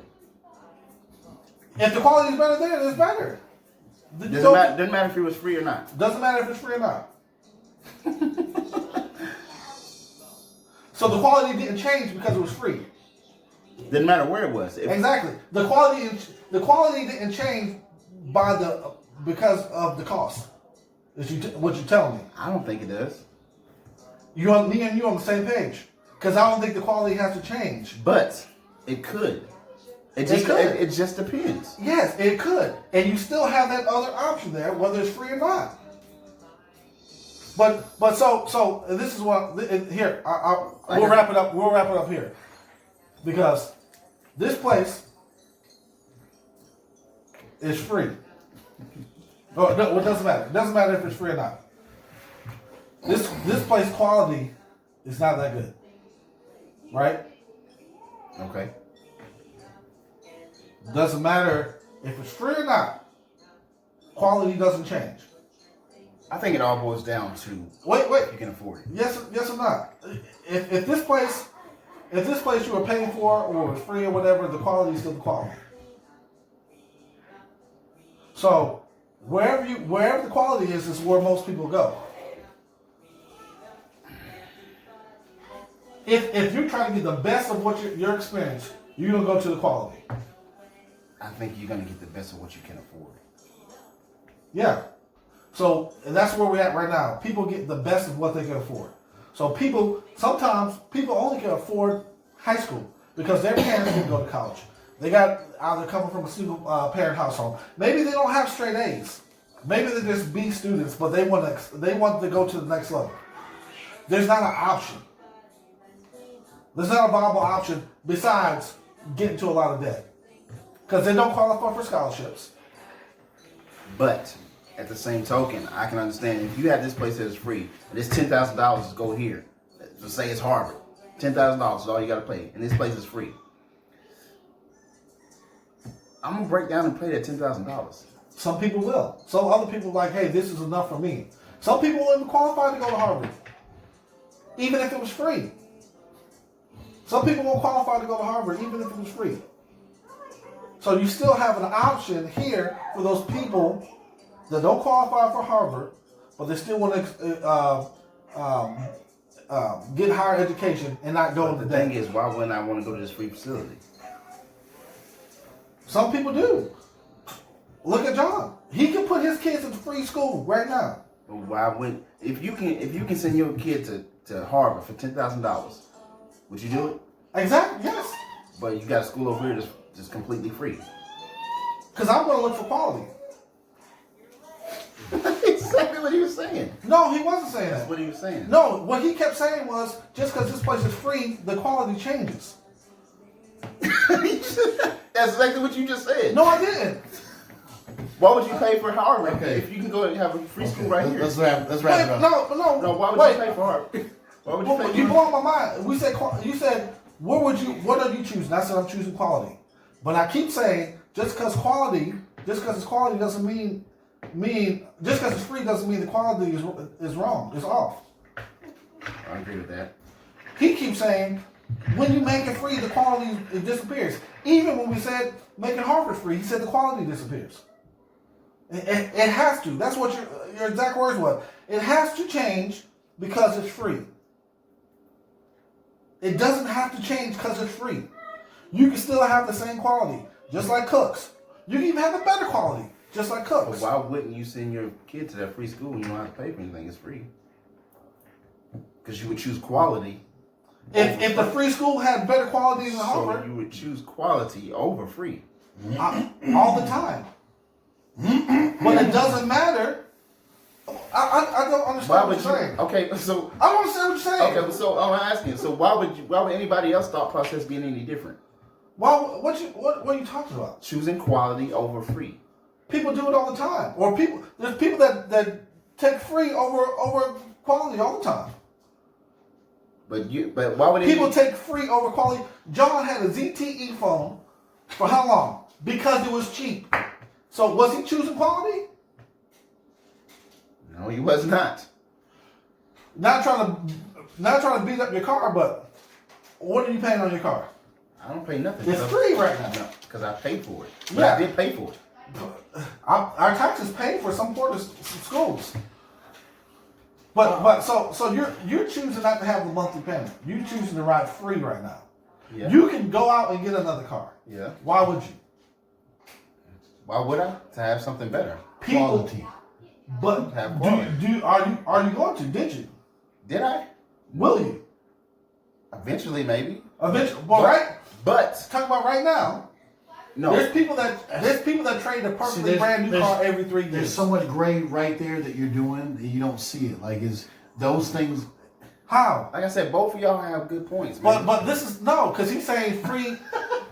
If the quality is better there, then it's better. Doesn't matter if it was free or not. Doesn't matter if it's free or not. So the quality didn't change because it was free. Didn't matter where it was. Exactly. The quality didn't change because of the cost. Is what you're telling me? I don't think it does. Me and you on the same page. Because I don't think the quality has to change. But it could. It just depends. Yes, it could, and you still have that other option there, whether it's free or not. But so this is what here we'll wrap it up. We'll wrap it up here because this place is free. Oh no, it doesn't matter. It doesn't matter if it's free or not. This place quality is not that good, right? Okay. Doesn't matter if it's free or not. Quality doesn't change. I think it all boils down to Wait. if you can afford it. Yes or not? If this place you were paying for or was free or whatever, the quality is still the quality. So wherever the quality is where most people go. If you're trying to get the best of what your experience, you're gonna go to the quality. I think you're gonna get the best of what you can afford. Yeah. So and that's where we're at right now. People get the best of what they can afford. So sometimes people only can afford high school because their parents didn't go to college. They got either coming from a single parent household. Maybe they don't have straight A's. Maybe they're just B students, but they want to go to the next level. There's not an option. There's not a viable option besides getting to a lot of debt because they don't qualify for scholarships. But at the same token, I can understand if you have this place that is free and it's $10,000 to go here. Let's say it's Harvard. $10,000 is all you got to pay, and this place is free. I'm gonna break down and pay that $10,000. Some people will. Some other people are like, hey, this is enough for me. Some people won't even qualify to go to Harvard, even if it was free. Some people won't qualify to go to Harvard, even if it was free. So you still have an option here for those people that don't qualify for Harvard, but they still want to get higher education and not go But into the debt. thing is, why wouldn't I want to go to this free facility? Some people do. Look at John. He can put his kids in free school right now. But why wouldn't if you can send your kid to Harvard for $10,000, would you do it? Exactly. Yes. But you got a school over here that's completely free. Because I'm going to look for quality. That's exactly what he was saying. No, he wasn't saying That's that. what he was saying. No, what he kept saying was, just because this place is free, the quality changes. That's exactly what you just said. No, I didn't. Why would you pay for Harvard Okay. if you can go and have a free school right here? Let's wrap it Wait, up. no. No, why would Wait. you pay for Harvard? Why would you Well, pay you for blow my mind. You said, what are you choosing? I said I'm choosing quality. But I keep saying, just because it's quality doesn't mean just because it's free doesn't mean the quality is wrong. It's off. I agree with that. He keeps saying, when you make it free, the quality it disappears. Even when we said making Harvard free, he said the quality disappears. It has to. That's what your exact words was. It has to change because it's free. It doesn't have to change because it's free. You can still have the same quality, just like Cooks. You can even have a better quality, just like But Cooks. why wouldn't you send your kid to that free school when you don't have to pay for anything? It's free. Because you would choose quality. If the free school had better quality than So Harvard, you would choose quality over free. all the time. But it doesn't matter. I don't understand Why what would you're you? saying. Okay, so I don't understand what you're saying. okay, so I'm asking. So why would anybody else thought process being any different? What are you talking about? Choosing quality over free. People do it all the time. Or there's people that take free over quality all the time. But why would People take free over quality. John had a ZTE phone for how long? Because it was cheap. So was he choosing quality? No, he was not. Not trying to beat up your car, but what are you paying on your car? I don't pay nothing. It's free right now. Because I paid for it. But Yeah. I did pay for it. Our taxes pay for some part of schools. But so you're choosing not to have the monthly payment. You're choosing to ride free right now. Yeah. You can go out and get another car. Yeah. Why would you? Why would I? To have something better. Quality. But Have quality. are you going to? Did you? Did I? Will you? Eventually, maybe. Eventually, well, right. But Talk about right now. no. There's people that trade a perfectly brand new car every 3 years. There's so much gray right there that you're doing that you don't see it. Like is those things. How? Like I said, both of y'all have good points, man. But this is no, because he's saying free.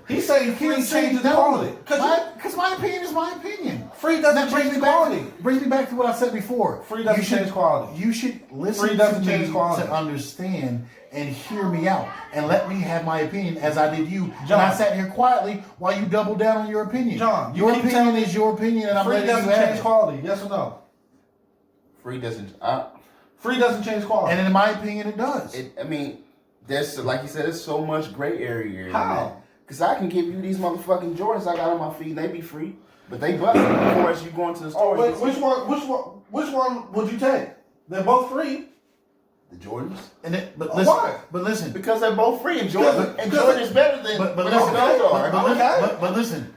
He's saying free Can't say changes the no. quality. Because my opinion is my opinion. Free doesn't That change brings me quality. brings me back to what I said before. Free doesn't change quality. You should listen Free doesn't to change me quality. to understand and hear me out and let me have my opinion as I did you. John. And I sat here quietly while you doubled down on your opinion. John, you your keep opinion telling is your opinion, and I'm Free letting doesn't you have change it. quality. Yes or no? Free doesn't. Free doesn't change quality. And in my opinion, it does. I mean, there's like you said, there's so much gray area here. How? Because I can give you these motherfucking Jordans I got on my feet, and they be free, but they busted before as you go into the store. Oh, wait, which one would you take? They're both free. The Jordans, But listen, Why? but listen, because they're both free, and Jordan is better than but what listen, those are. but listen,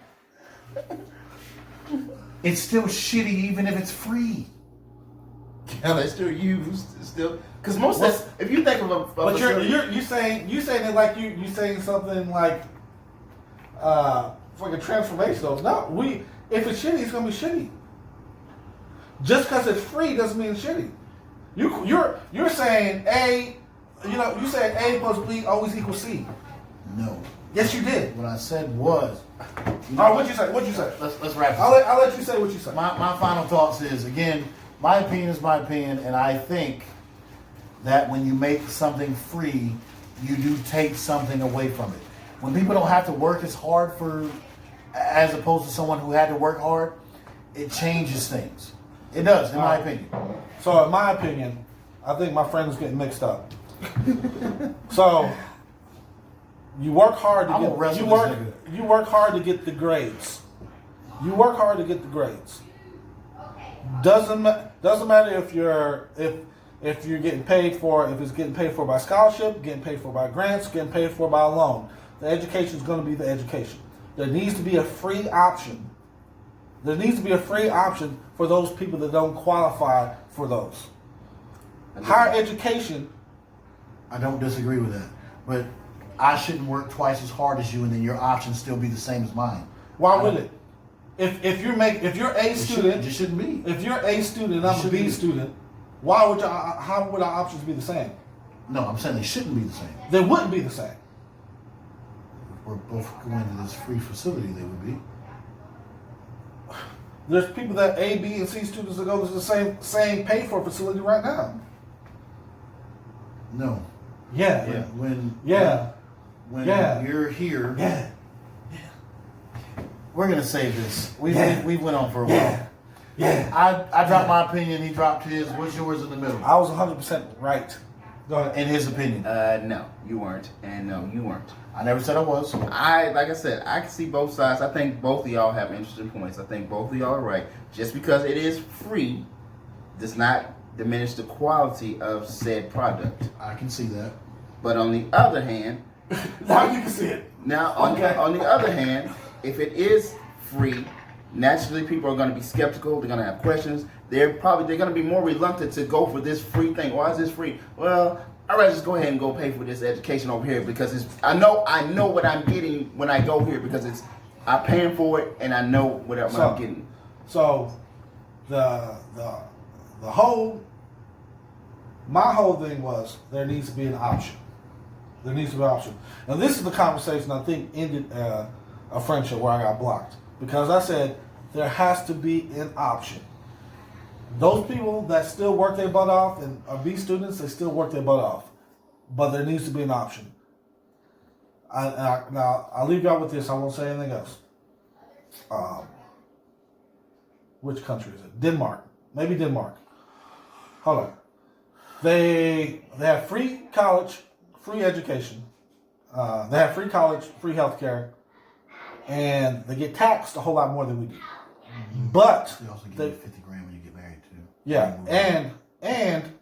it's still shitty even if it's free. Yeah, they're still used. It's still because most of this, if you think of a But you're saying it like you saying something like like a transformational. No, if it's shitty, it's gonna be shitty. Just because it's free doesn't mean it's shitty. You're saying A, you said A plus B always equals C. No, Yes, you did. what I said was. Oh, what'd you say? What'd you say? Let's wrap this. I'll let you say what you say. My final thoughts is, again, my opinion is my opinion, and I think that when you make something free, you do take something away from it. When people don't have to work as hard as opposed to someone who had to work hard, it changes things. It does, in my opinion. So, in my opinion, I think my friend is getting mixed up. So, you work hard to I'm gonna get wrestle you this work nigga. you work hard to get the grades. You work hard to get the grades. Doesn't matter if you're getting paid for, if it's getting paid for by scholarship, getting paid for by grants, getting paid for by a loan. The education is going to be the education. There needs to be a free option. There needs to be a free option for those people that don't qualify for those. Higher education. I don't disagree with that. But I shouldn't work twice as hard as you, and then your options still be the same as mine. Why would it? If you're A student, It just shouldn't be. if you're A student and I'm a Shouldn't B be. student, why would how would our options be the same? No, I'm saying they shouldn't be the same. They wouldn't be the same. If we're both going to this free facility, they would be. There's people that A, B, and C students that go to the same paid for facility right now. No. Yeah. When Yeah. when Yeah. you're here, Yeah. we're gonna save this. We went on for a Yeah. while. Yeah. I dropped my opinion. He dropped his. What's yours in the middle? I was 100% right. Go ahead. In his opinion, No, you weren't, and no, you weren't. I never said I was. Like I said, I can see both sides. I think both of y'all have interesting points. I think both of y'all are right. Just because it is free does not diminish the quality of said product. I can see that. But on the other hand, Now you can see it. now on the other hand, if it is free, naturally people are going to be skeptical. They're going to have questions. They're going to be more reluctant to go for this free thing. Why is this free? Well, I'd rather just go ahead and go pay for this education over here because I know what I'm getting when I go here because I'm paying for it and I know what I'm getting. So, my whole thing was there needs to be an option. There needs to be an option. Now, this is the conversation I think ended a friendship where I got blocked because I said there has to be an option. Those people that still work their butt off and are B students, they still work their butt off, but there needs to be an option. Now, I'll leave y'all with this. I won't say anything else. Which country is it? Denmark. Maybe Denmark. Hold on. They have free college, free education. They have free college, free healthcare, and they get taxed a whole lot more than we do. But They also give you 50 grand when you get married too. yeah, and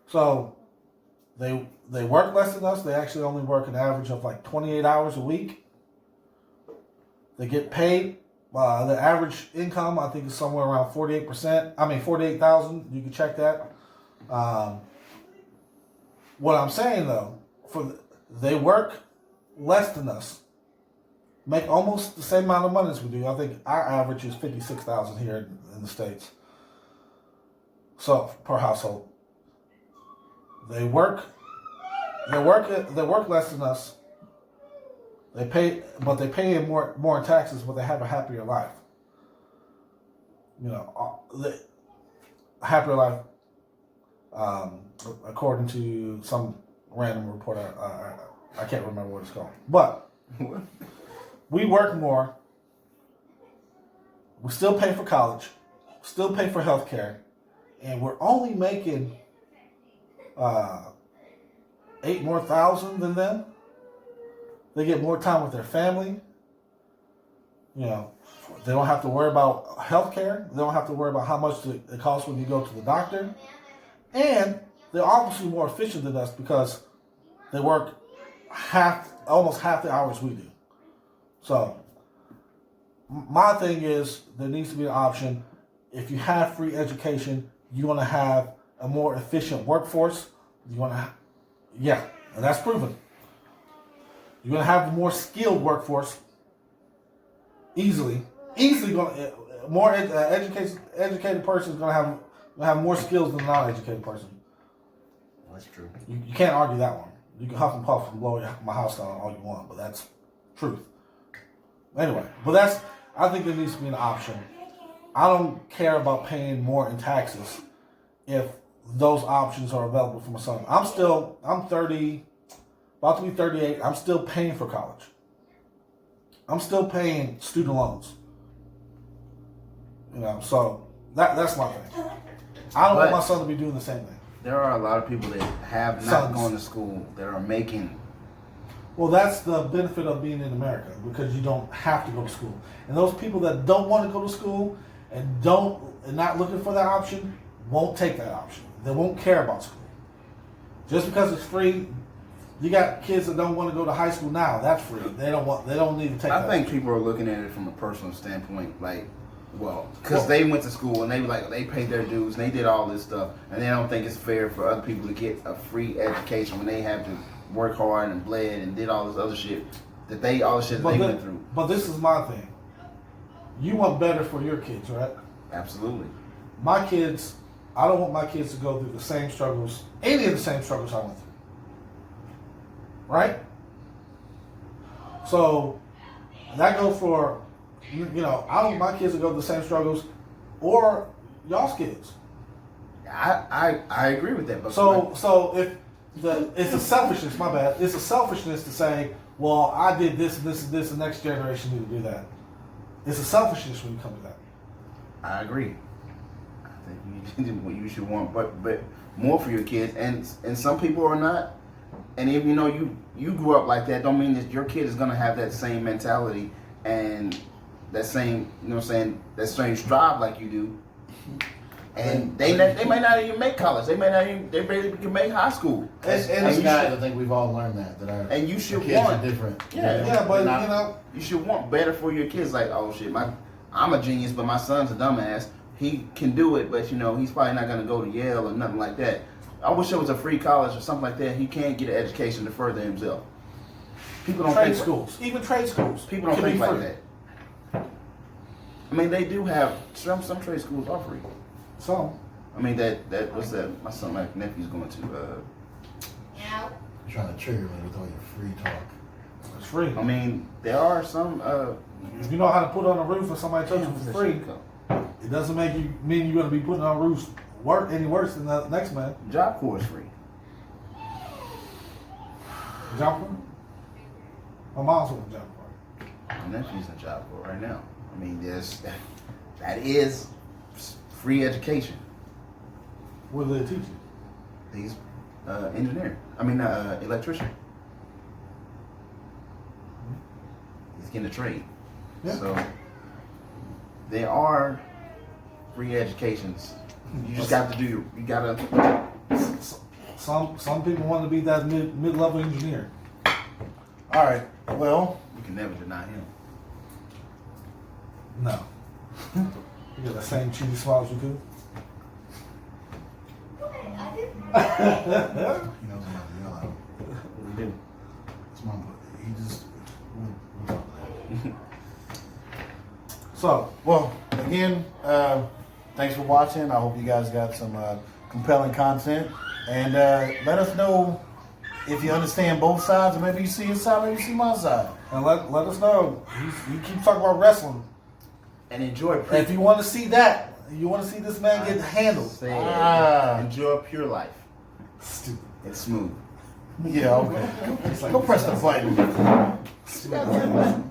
so they work less than us. They actually only work an average of like 28 hours a week. They get paid. The average income, I think, is somewhere around 48%. I mean, 48,000. You can check that. What I'm saying though, they work less than us, make almost the same amount of money as we do. I think our average is 56,000 here in the States. So per household, they work less than us. They pay in more in taxes, but they have a happier life. You know, the happier life, according to some random report. I can't remember what it's called, but we work more. We still pay for college, still pay for healthcare, and we're only making $8,000 more than them. They get more time with their family. You know, they don't have to worry about healthcare. They don't have to worry about how much it costs when you go to the doctor. And they're obviously more efficient than us because they work almost half the hours we do. So, my thing is there needs to be an option. If you have free education, you want to have a more efficient workforce. You want to, and that's proven. You're going to have a more skilled workforce. Easily going more educated person is going to have more skills than a non-educated person. That's true. You can't argue that one. You can huff and puff and blow my house down all you want, but that's truth. Anyway, I think there needs to be an option. I don't care about paying more in taxes if those options are available for my son. I'm 30, about to be 38. I'm still paying for college. I'm still paying student loans. You know, so that's my thing. I don't want my son to be doing the same thing. There are a lot of people that have not gone to school that are making. Well, that's the benefit of being in America because you don't have to go to school. And those people that don't want to go to school and not looking for that option won't take that option. They won't care about school. Just because it's free, you got kids that don't want to go to high school now. That's free. They don't need to take. I think people are looking at it from a personal standpoint, because they went to school and they paid their dues and they did all this stuff, and they don't think it's fair for other people to get a free education when they have to worked hard and bled and did all this other shit that they all the shit that they went through. But this is my thing. You want better for your kids, right? Absolutely. My kids, I don't want my kids to go through the same struggles, any of the same struggles I went through. Right? So that goes for, you know, I don't want my kids to go through the same struggles or y'all's kids. I agree with that. But So if it's a selfishness, my bad. It's a selfishness to say, well, I did this and this and this, the next generation need to do that. It's a selfishness when you come to that. I agree. I think you should want, but more for your kids, and some people are not. And if you know you grew up like that, don't mean that your kid is gonna have that same mentality and that same, you know what I'm saying, that same strive like you do. And they may not even make college. They barely can make high school. As you guys, should- I think we've all learned that our and you should kids want are different. Yeah, but Not- you know, you should want better for your kids. Like, oh shit, I'm a genius, but my son's a dumbass. He can do it, but you know he's probably not gonna go to Yale or nothing like that. I wish there was a free college or something like that. He can't get an education to further himself. People don't trade think schools, even trade schools, People don't can think be like free. that. I mean, they do have some trade schools are free. So I mean that what's that? My nephew's going to. You're trying to trigger me with all your free talk. it's free. I mean, there are some. If you know how to put on a roof and somebody touches you for free, it doesn't mean you're going to be putting on roofs any worse than the next man. Job Corps is free. Job Corps? My mom's with Job Corps. My nephew's in Job Corps right now. I mean, that is free education. What do they teach you? He's engineer. I mean, electrician. He's getting a trade. Yeah. So there are free educations. You just got to do. You gotta. Some people want to be that mid-level engineer. All right. Well, You can never deny him. No. You got the same cheesy smile as you could. He knows I'm not the yellow. What do you do? It's my, he just, we'll talk later. So, well, again, thanks for watching. I hope you guys got some compelling content, and let us know if you understand both sides, or maybe you see his side, maybe you see my side. and let us know. He keeps talking about wrestling. And enjoy. And if you want to see that, you want to see this man get handled. Say, Ah. enjoy pure life. Stupid. It's smooth. Yeah, okay. It's like- Go press the button. Stupid.